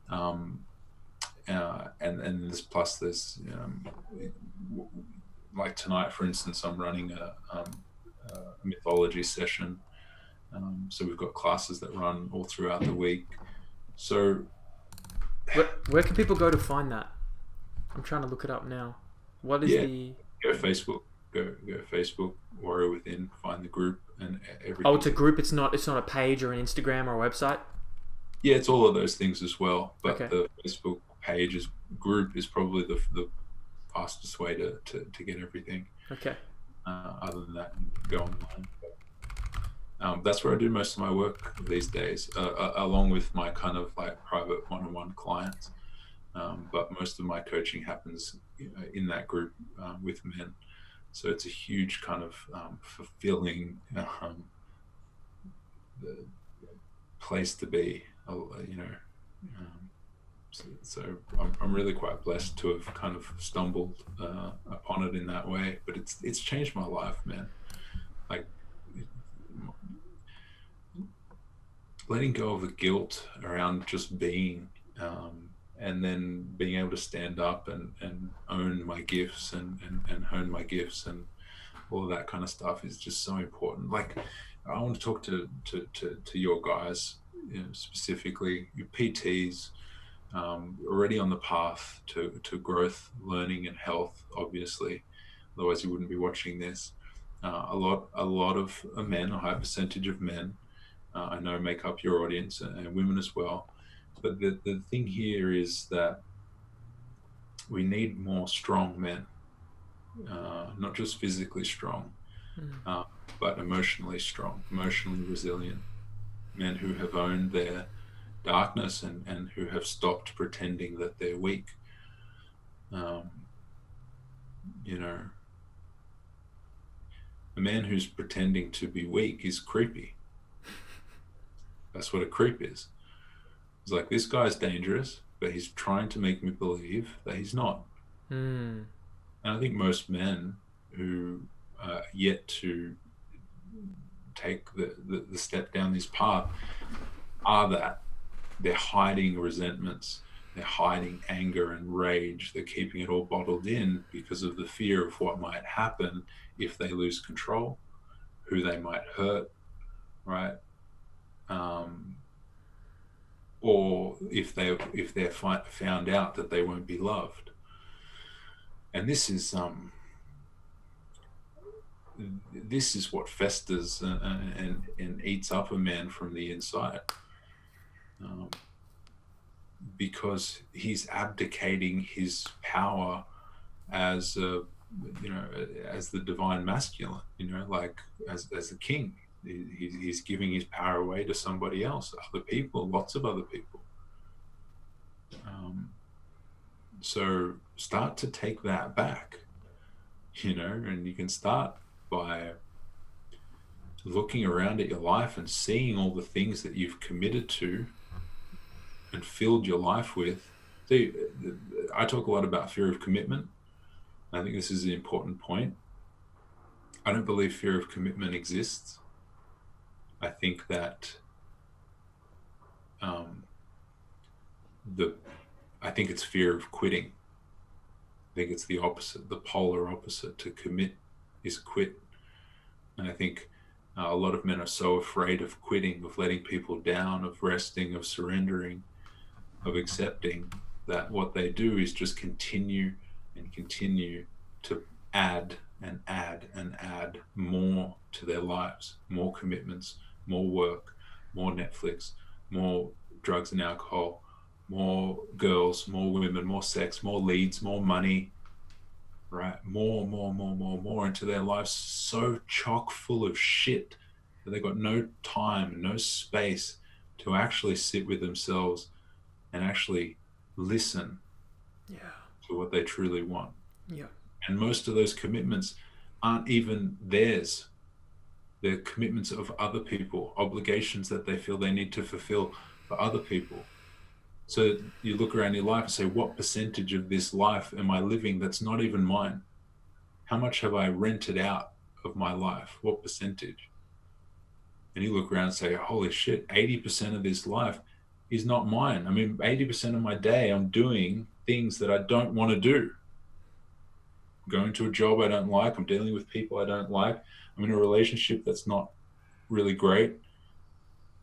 Um, and this plus there's like tonight, for instance, I'm running a mythology session. So we've got classes that run all throughout the week. So Where can people go to find that? I'm trying to look it up now. What is yeah, the? go Facebook, go Facebook, Warrior Within, find the group and Oh, everything. it's a group. It's not a page or an Instagram or a website. Yeah, it's all of those things as well. But Okay. the Facebook page is group is probably the fastest way to get everything. Okay. Other than that, go online. That's where I do most of my work these days, along with my kind of like private one-on-one clients. But most of my coaching happens in that group with men. So it's a huge kind of fulfilling place to be, so I'm really quite blessed to have kind of stumbled upon it in that way. But it's changed my life, man. Like letting go of the guilt around just being, and then being able to stand up and own my gifts and hone my gifts and all of that kind of stuff is just so important. Like I want to talk to your guys, specifically your PTs, already on the path to growth, learning, and health. Obviously, otherwise you wouldn't be watching this. A lot of men, a high percentage of men, I know make up your audience, and women as well. But the thing here is that we need more strong men, not just physically strong, uh, but emotionally strong, emotionally resilient men who have owned their darkness and who have stopped pretending that they're weak. Um, you know, a man who's pretending to be weak is creepy. That's what a creep is. It's like, this guy's dangerous, but he's trying to make me believe that he's not. Hmm. And I think most men who are yet to take the step down this path are that. They're hiding resentments, they're hiding anger and rage, they're keeping it all bottled in because of the fear of what might happen if they lose control, who they might hurt, right? Or if they're found out that they won't be loved. And this is what festers and eats up a man from the inside, because he's abdicating his power as as the divine masculine, like as the king. He's giving his power away to somebody else, other people, lots of other people. So start to take that back, and you can start by looking around at your life and seeing all the things that you've committed to and filled your life with. See, I talk a lot about fear of commitment. I think this is an important point. I don't believe fear of commitment exists. I think that I think it's fear of quitting. I think it's the opposite, the polar opposite. To commit is quit. And I think a lot of men are so afraid of quitting, of letting people down, of resting, of surrendering, of accepting, that what they do is just continue and continue to add and add and add more to their lives, more commitments, more work, more Netflix, more drugs and alcohol, more girls, more women, more sex, more leads, more money, right? More into their lives, so chock full of shit that they've got no time, no space to actually sit with themselves and actually listen to what they truly want. Yeah. And most of those commitments aren't even theirs. They're commitments of other people, obligations that they feel they need to fulfill for other people. So you look around your life and say, what percentage of this life am I living that's not even mine? How much have I rented out of my life? What percentage? And you look around and say, holy shit, 80% of this life is not mine. I mean, 80% of my day, I'm doing things that I don't want to do. I'm going to a job I don't like. I'm dealing with people I don't like. I'm in a relationship that's not really great,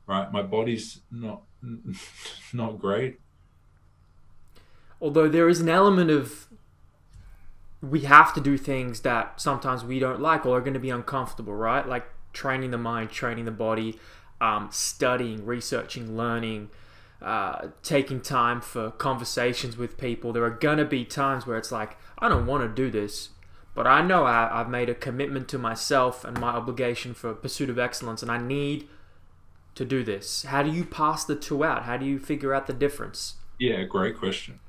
right? My body's not great. Although there is an element of we have to do things that sometimes we don't like or are going to be uncomfortable, right? Like training the mind, training the body, studying, researching, learning, taking time for conversations with people. There are going to be times where it's like, I don't want to do this, but I know I've made a commitment to myself and my obligation for pursuit of excellence, and I need to do this. How do you pass the two out? How do you figure out the difference? Yeah, great question.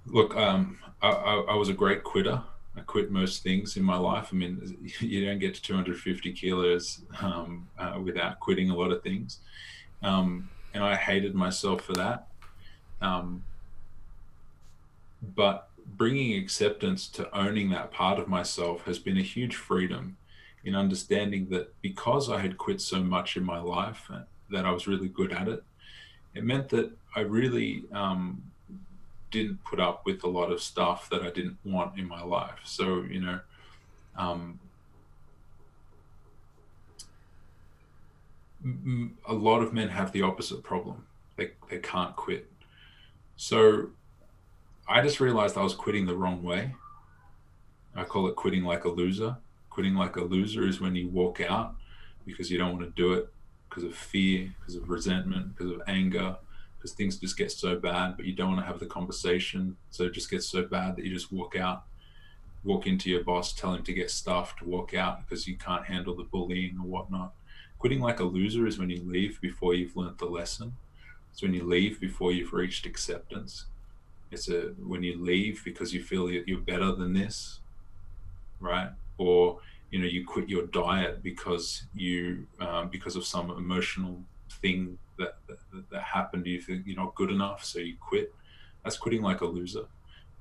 Look, I was a great quitter. I quit most things in my life. I mean, you don't get to 250 kilos without quitting a lot of things. And I hated myself for that. Um, but bringing acceptance to owning that part of myself has been a huge freedom in understanding that because I had quit so much in my life, that I was really good at it. It meant that I really didn't put up with a lot of stuff that I didn't want in my life. So, um, a lot of men have the opposite problem. They can't quit. So I just realized I was quitting the wrong way. I call it quitting like a loser. Quitting like a loser is when you walk out because you don't want to do it because of fear, because of resentment, because of anger, because things just get so bad, but you don't want to have the conversation. So it just gets so bad that you just walk out, walk into your boss, tell him to get stuff, to walk out because you can't handle the bullying or whatnot. Quitting like a loser is when you leave before you've learned the lesson. It's when you leave before you've reached acceptance. It's when you leave because you feel you're better than this, right? Or you quit your diet because because of some emotional thing that happened. You think you're not good enough, so you quit. That's quitting like a loser.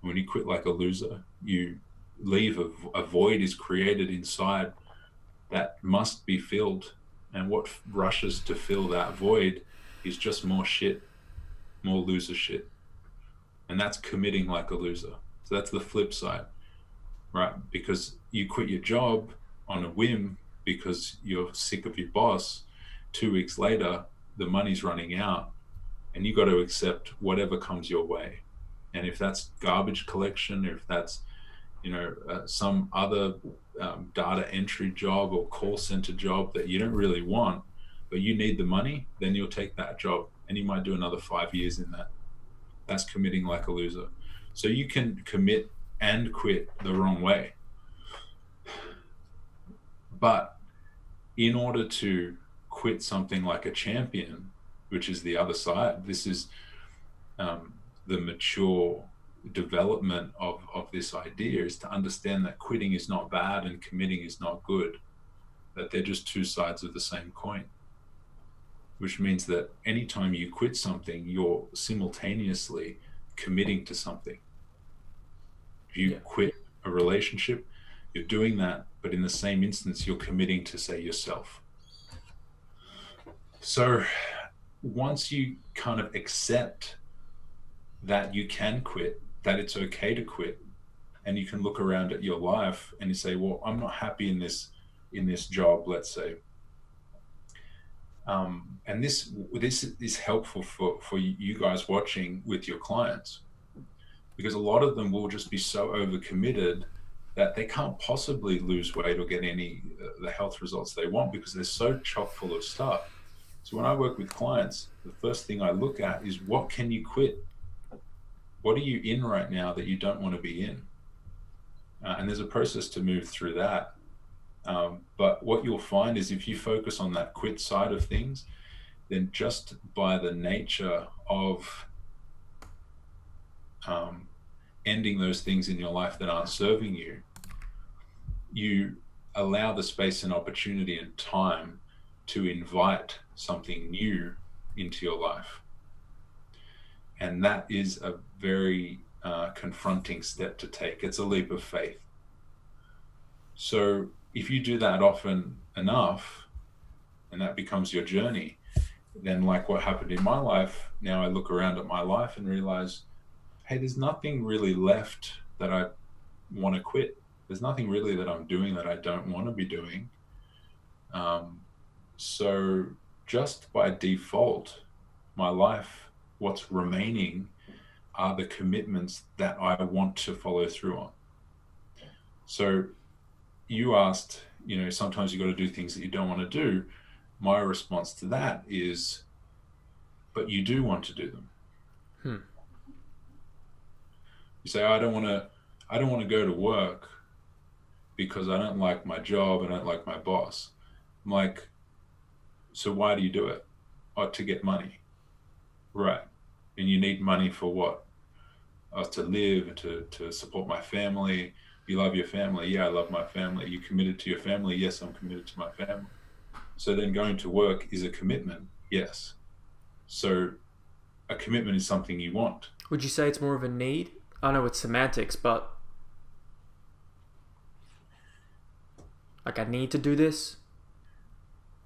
And when you quit like a loser, you leave a void is created inside that must be filled, and what rushes to fill that void is just more shit, more loser shit, and that's committing like a loser. So that's the flip side, right? Because you quit your job on a whim because you're sick of your boss. 2 weeks later, the money's running out, and you got to accept whatever comes your way. And if that's garbage collection, or if that's some other data entry job or call center job that you don't really want, but you need the money, then you'll take that job, and you might do another 5 years in that. That's committing like a loser. So you can commit and quit the wrong way. But in order to quit something like a champion, which is the other side, this is the mature development of this idea, is to understand that quitting is not bad and committing is not good, that they're just two sides of the same coin. Which means that anytime you quit something, you're simultaneously committing to something. If you quit a relationship, you're doing that, but in the same instance, you're committing to, say, yourself. So once you kind of accept that you can quit, that it's okay to quit, and you can look around at your life and you say, well, I'm not happy in this job, let's say. And this is helpful for you guys watching with your clients, because a lot of them will just be so overcommitted that they can't possibly lose weight or get any the health results they want because they're so chock full of stuff. So when I work with clients, the first thing I look at is, what can you quit? What are you in right now that you don't want to be in? And there's a process to move through that. But what you'll find is if you focus on that quit side of things, then just by the nature of ending those things in your life that aren't serving you, you allow the space and opportunity and time to invite something new into your life. And that is a very confronting step to take. It's a leap of faith. So if you do that often enough, and that becomes your journey, then like what happened in my life, now I look around at my life and realize, hey, there's nothing really left that I want to quit. There's nothing really that I'm doing that I don't want to be doing. So just by default, my life, what's remaining are the commitments that I want to follow through on. So you asked, sometimes you got to do things that you don't want to do. My response to that is, but you do want to do them. You say, I don't want to go to work because I don't like my job, I don't like my boss. I'm like, so why do you do it? Oh, to get money. Right. And you need money for what? To live and to support my family. You love your family. Yeah, I love my family. You committed to your family. Yes, I'm committed to my family. So then going to work is a commitment. Yes. So a commitment is something you want. Would you say it's more of a need? I know it's semantics, but like I need to do this.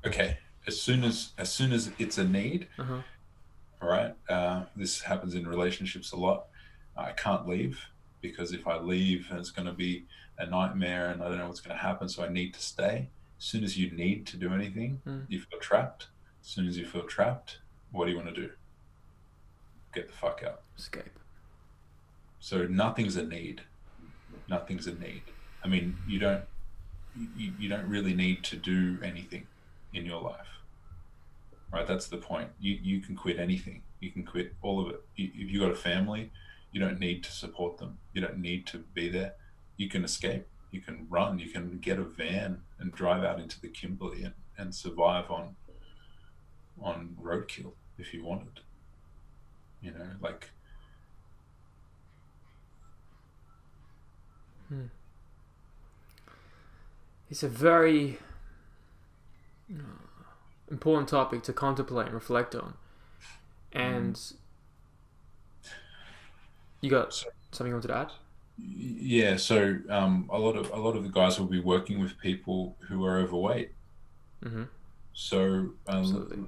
Okay. As soon as it's a need, Uh-huh. all right. This happens in relationships a lot. I can't leave because if I leave, it's going to be a nightmare, and I don't know what's going to happen. So I need to stay. As soon as you need to do anything, you feel trapped. As soon as you feel trapped, what do you want to do? Get the fuck out. Escape. So nothing's a need. Nothing's a need. I mean, you don't really need to do anything in your life. Right, that's the point. You can quit anything. You can quit all of it. If you've got a family, you don't need to support them. You don't need to be there. You can escape. You can run. You can get a van and drive out into the Kimberley and survive on roadkill if you wanted. Like. It's a very important topic to contemplate and reflect on. And you got something you wanted to add? Yeah, so a lot of the guys will be working with people who are overweight. So Absolutely.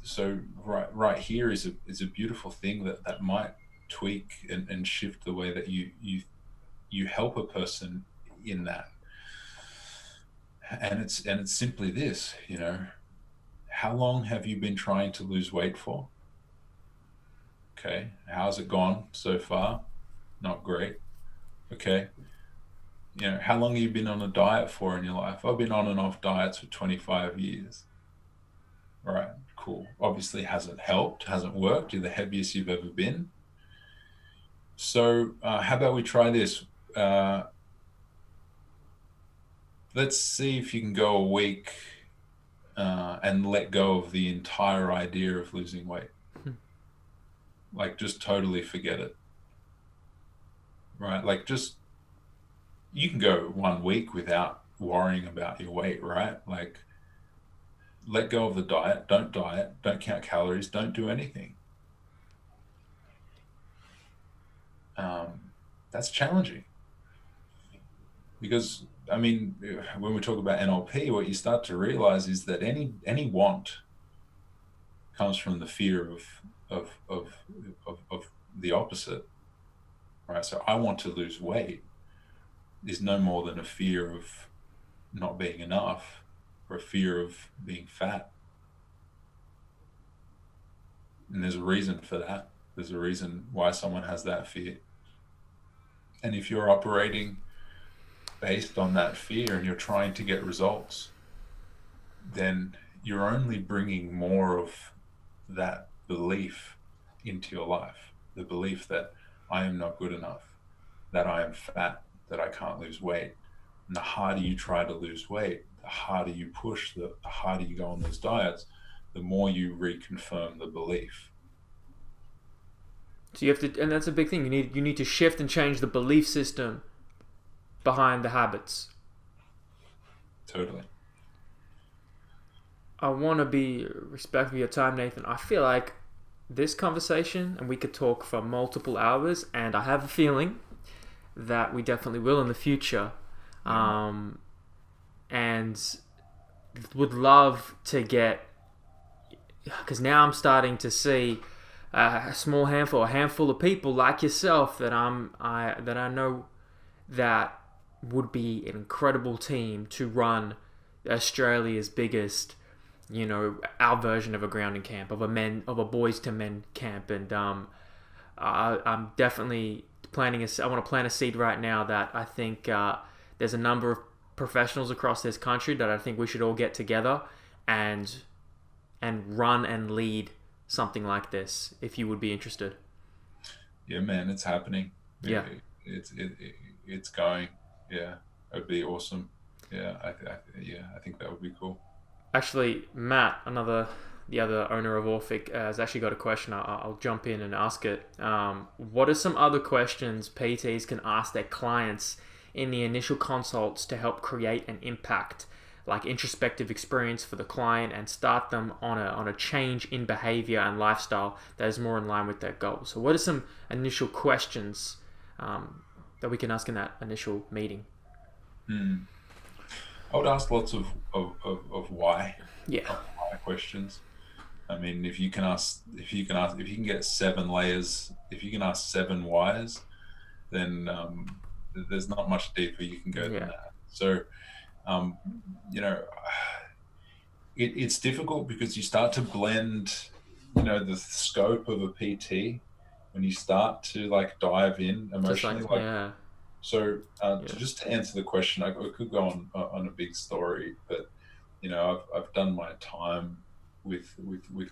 so right here is a beautiful thing that might tweak and shift the way that you help a person in that. And it's simply this, how long have you been trying to lose weight for? Okay, how's it gone so far? Not great. Okay, how long have you been on a diet for in your life? I've been on and off diets for 25 years. All right, cool. Obviously hasn't helped, hasn't worked. You're the heaviest you've ever been. So how about we try this? Let's see if you can go a week and let go of the entire idea of losing weight. Like, just totally forget it. Right? Like, you can go 1 week without worrying about your weight, right? Like, let go of the diet. Don't count calories, don't do anything. That's challenging. Because, I mean, when we talk about NLP, what you start to realize is that any want comes from the fear of the opposite, right? So I want to lose weight is no more than a fear of not being enough or a fear of being fat. And there's a reason for that. There's a reason why someone has that fear. And if you're operating based on that fear and you're trying to get results, then you're only bringing more of that belief into your life. The belief that I am not good enough, that I am fat, that I can't lose weight. And the harder you try to lose weight, the harder you push, the harder you go on those diets, the more you reconfirm the belief. So you have to, and that's a big thing. You need to shift and change the belief system behind the habits. Totally. I want to be respectful of your time, Nathan. I feel like this conversation, and we could talk for multiple hours, and I have a feeling that we definitely will in the future. And would love to get because now I'm starting to see a handful of people like yourself that I know that would be an incredible team to run Australia's biggest, our version of a grounding camp, of a boys to men camp. And I'm definitely I want to plant a seed right now that I think there's a number of professionals across this country that I think we should all get together and run and lead something like this, if you would be interested. Yeah, man, it's happening. Yeah. It's going. Yeah, it'd be awesome. Yeah, I think that would be cool. Actually, Matt, the other owner of Orphic, has actually got a question. I'll jump in and ask it. What are some other questions PTs can ask their clients in the initial consults to help create an impact, like introspective experience for the client, and start them on a change in behavior and lifestyle that is more in line with their goals? So what are some initial questions that we can ask in that initial meeting? I would ask lots of why. Yeah. Of why questions. I mean, if you can get 7 layers, if you can ask 7 whys, then there's not much deeper you can go than that. So, it's difficult because you start to blend, the scope of a PT when you start to like dive in emotionally. So just to answer the question, I could go on a big story, but I've done my time with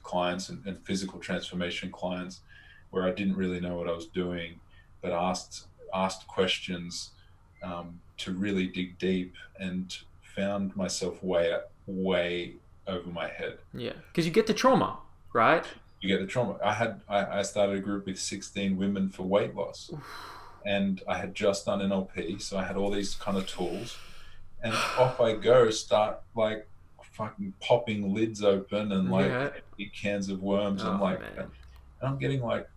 clients and physical transformation clients where I didn't really know what I was doing, but asked questions to really dig deep and found myself way over my head. Yeah, because you get the trauma, right? You get the trauma. I started a group with 16 women for weight loss. And I had just done NLP, so I had all these kind of tools, and off I go, start like fucking popping lids open and like big cans of worms, and I'm getting like,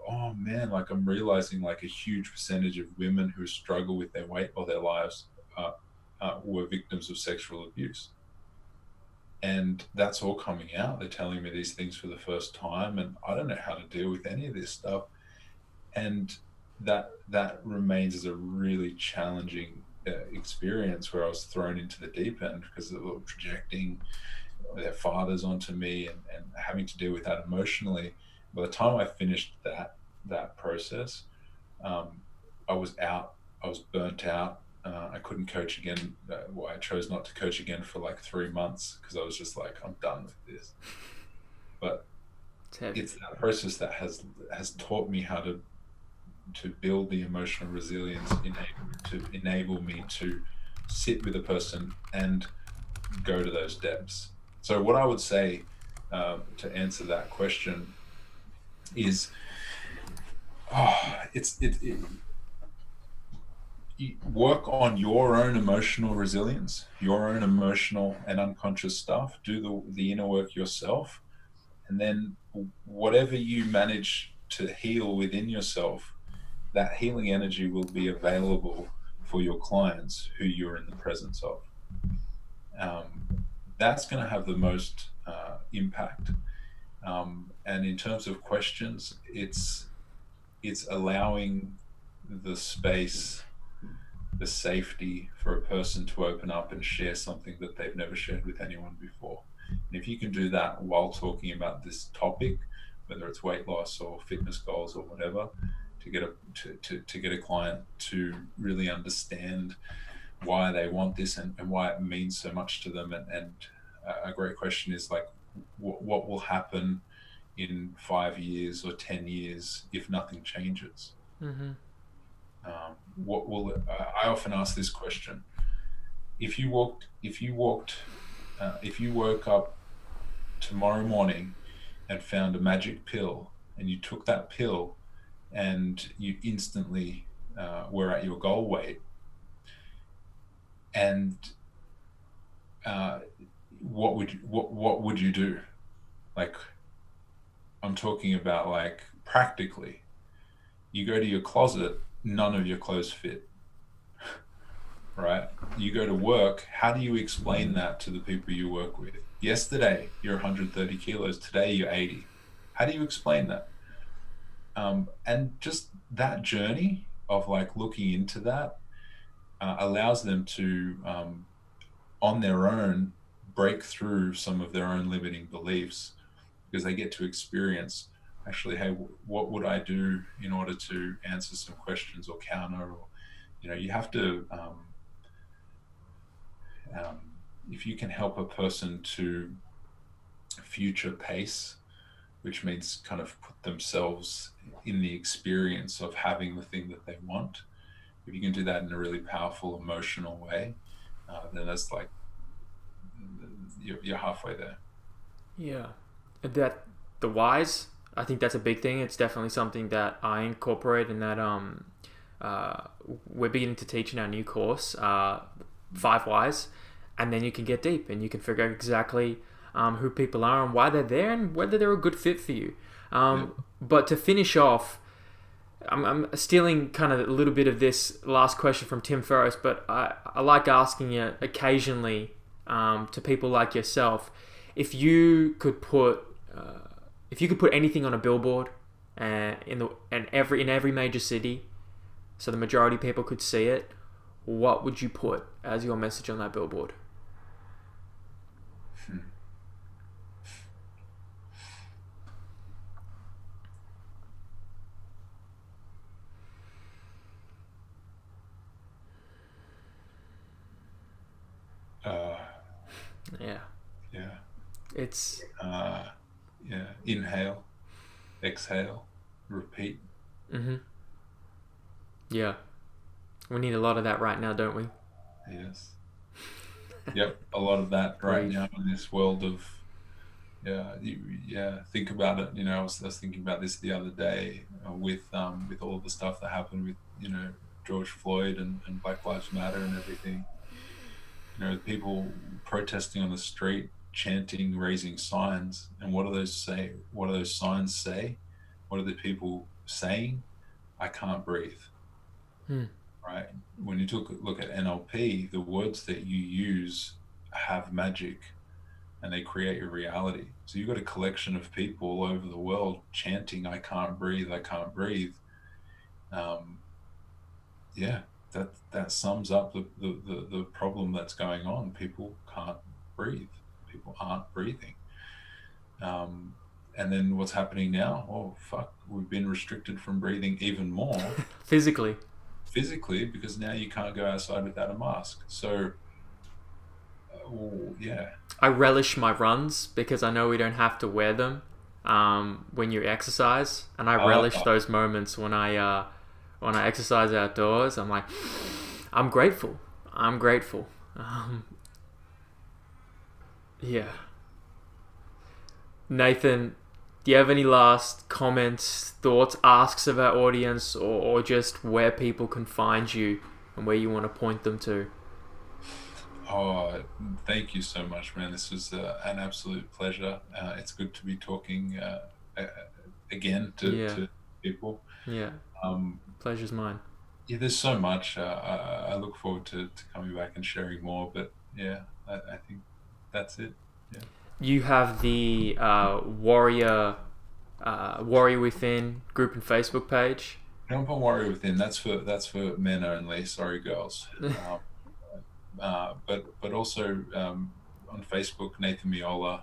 oh man, like I'm realizing like a huge percentage of women who struggle with their weight or their lives were victims of sexual abuse, and that's all coming out. They're telling me these things for the first time, and I don't know how to deal with any of this stuff, and that remains as a really challenging experience where I was thrown into the deep end because they were projecting their fathers onto me and having to deal with that emotionally. By the time I finished that process, I was out. I was burnt out. I couldn't coach again. I chose not to coach again for like 3 months because I was just like, I'm done with this. But it's that process that has taught me how to build the emotional resilience to enable me to sit with a person and go to those depths. So what I would say to answer that question is, work on your own emotional resilience, your own emotional and unconscious stuff. Do the inner work yourself, and then whatever you manage to heal within yourself, that healing energy will be available for your clients who you're in the presence of. That's going to have the most impact. And in terms of questions, it's allowing the space, the safety for a person to open up and share something that they've never shared with anyone before. And if you can do that while talking about this topic, whether it's weight loss or fitness goals or whatever, to get a client to really understand why they want this and why it means so much to them. And a great question is like, what will happen in 5 years or 10 years if nothing changes? Mm-hmm. I often ask this question: if you woke up tomorrow morning and found a magic pill, and you took that pill and you instantly were at your goal weight, and what would you do? Like, I'm talking about like practically. You go to your closet, none of your clothes fit, right? you go to work, how do you explain that to the people you work with? Yesterday, you're 130 kilos. Today, you're 80. How do you explain that? And just that journey of like looking into that allows them to, on their own, break through some of their own limiting beliefs, because they get to experience actually, hey, what would I do in order to answer some questions or counter, or, you have to, if you can help a person to future pace, which means kind of put themselves in the experience of having the thing that they want. If you can do that in a really powerful emotional way, then that's like you're halfway there. Yeah, that the whys. I think that's a big thing. It's definitely something that I incorporate in that. We're beginning to teach in our new course, 5 whys, and then you can get deep and you can figure out exactly who people are and why they're there and whether they're a good fit for you. But to finish off, I'm stealing kind of a little bit of this last question from Tim Ferriss, but I like asking it occasionally to people like yourself. If you could put anything on a billboard in every major city, so the majority of people could see it, what would you put as your message on that billboard? Yeah. It's Inhale, exhale, repeat. Yeah. We need a lot of that right now, don't we? Yes. Yep. A lot of that right now in this world of think about it. I was thinking about this the other day with all of the stuff that happened with George Floyd and Black Lives Matter and everything. People protesting on the street, chanting, raising signs, and what do those say? What do those signs say? What are the people saying? I can't breathe. Right? When you look at NLP, the words that you use have magic, and they create your reality. So you've got a collection of people all over the world chanting, I can't breathe, I can't breathe. That sums up the problem that's going on. People can't breathe. People aren't breathing. And then what's happening now? Oh, fuck, we've been restricted from breathing even more. Physically, because now you can't go outside without a mask. So, I relish my runs because I know we don't have to wear them when you exercise, and I relish those moments when I exercise outdoors. I'm like, I'm grateful. Yeah. Nathan, do you have any last comments, thoughts, asks of our audience, or just where people can find you and where you want to point them to? Oh, thank you so much, man. This was an absolute pleasure. It's good to be talking again to people. Yeah. Pleasure's mine. Yeah, there's so much. I look forward to coming back and sharing more. But yeah, I think that's it. Yeah. You have the Warrior Within group and Facebook page. Jump on Warrior Within. That's for men only. Sorry, girls. But also on Facebook, Nathan Meola.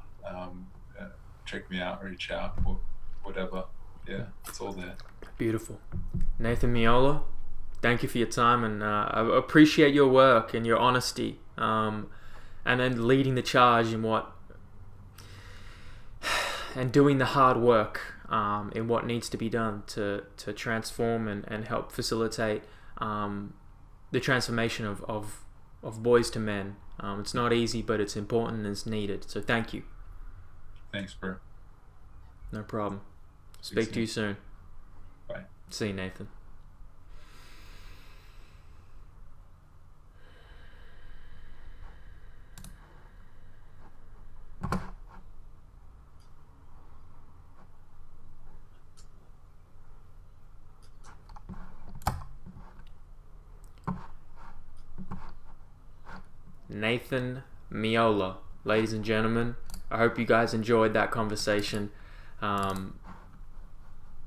Check me out, reach out, or whatever. Yeah, it's all there. Beautiful. Nathan Meola, thank you for your time, and I appreciate your work and your honesty, and then leading the charge and doing the hard work in what needs to be done to transform and help facilitate the transformation of boys to men. It's not easy, but it's important and it's needed. So thank you. Thanks, bro. No problem. Speak to you soon. Bye. See you, Nathan. Nathan Meola. Ladies and gentlemen, I hope you guys enjoyed that conversation.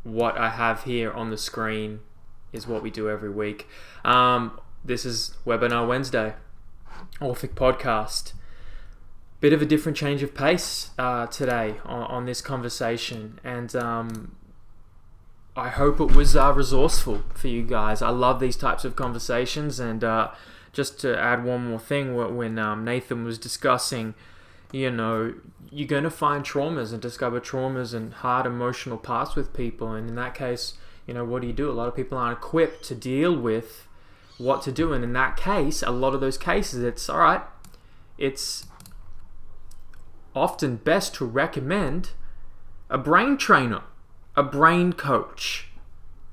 What I have here on the screen is what we do every week. This is Webinar Wednesday, Orphic podcast. Bit of a different change of pace today on this conversation, and I hope it was resourceful for you guys. I love these types of conversations, and just to add one more thing, when Nathan was discussing, you're going to find traumas and discover traumas and hard emotional parts with people, and in that case, what do? A lot of people aren't equipped to deal with what to do, and in that case, a lot of those cases, it's alright. It's often best to recommend a brain trainer, a brain coach,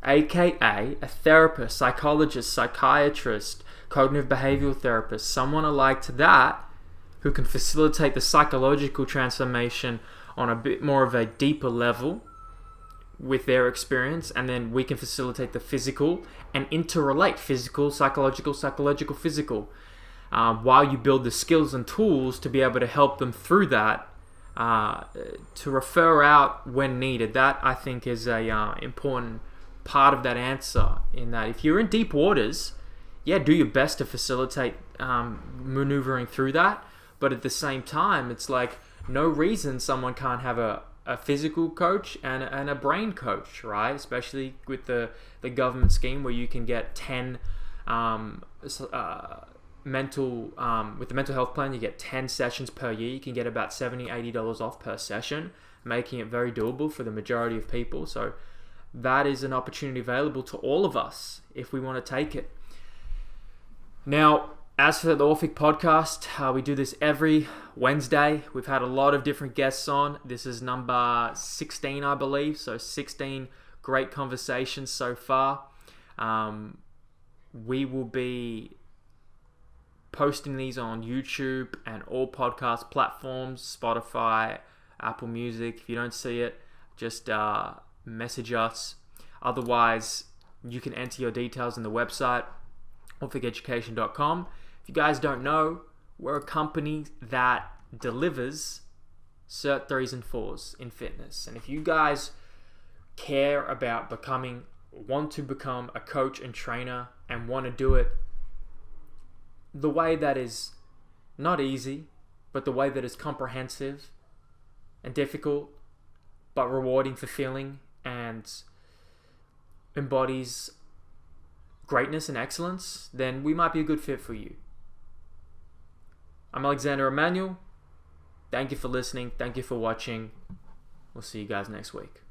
aka a therapist, psychologist, psychiatrist, cognitive behavioral therapist, someone alike to that who can facilitate the psychological transformation on a bit more of a deeper level with their experience, and then we can facilitate the physical and interrelate physical, psychological, physical, while you build the skills and tools to be able to help them through that, to refer out when needed. That, I think, is a important part of that answer, in that if you're in deep waters, do your best to facilitate maneuvering through that, but at the same time, it's like no reason someone can't have a physical coach and a brain coach, right? Especially with the government scheme where you can get 10 with the mental health plan, you get 10 sessions per year. You can get about $70-$80 off per session, making it very doable for the majority of people. So that is an opportunity available to all of us if we want to take it. Now, as for the Orphic podcast, we do this every Wednesday. We've had a lot of different guests on. This is number 16, I believe. So 16 great conversations so far. We will be posting these on YouTube and all podcast platforms, Spotify, Apple Music. If you don't see it, just message us. Otherwise, you can enter your details in the website, orphiceducation.com. If you guys don't know, we're a company that delivers Cert 3s and 4s in fitness. And if you guys care about want to become a coach and trainer and want to do it the way that is not easy, but the way that is comprehensive and difficult, but rewarding, fulfilling, and embodies greatness and excellence, then we might be a good fit for you. I'm Alexander Emmanuel. Thank you for listening. Thank you for watching. We'll see you guys next week.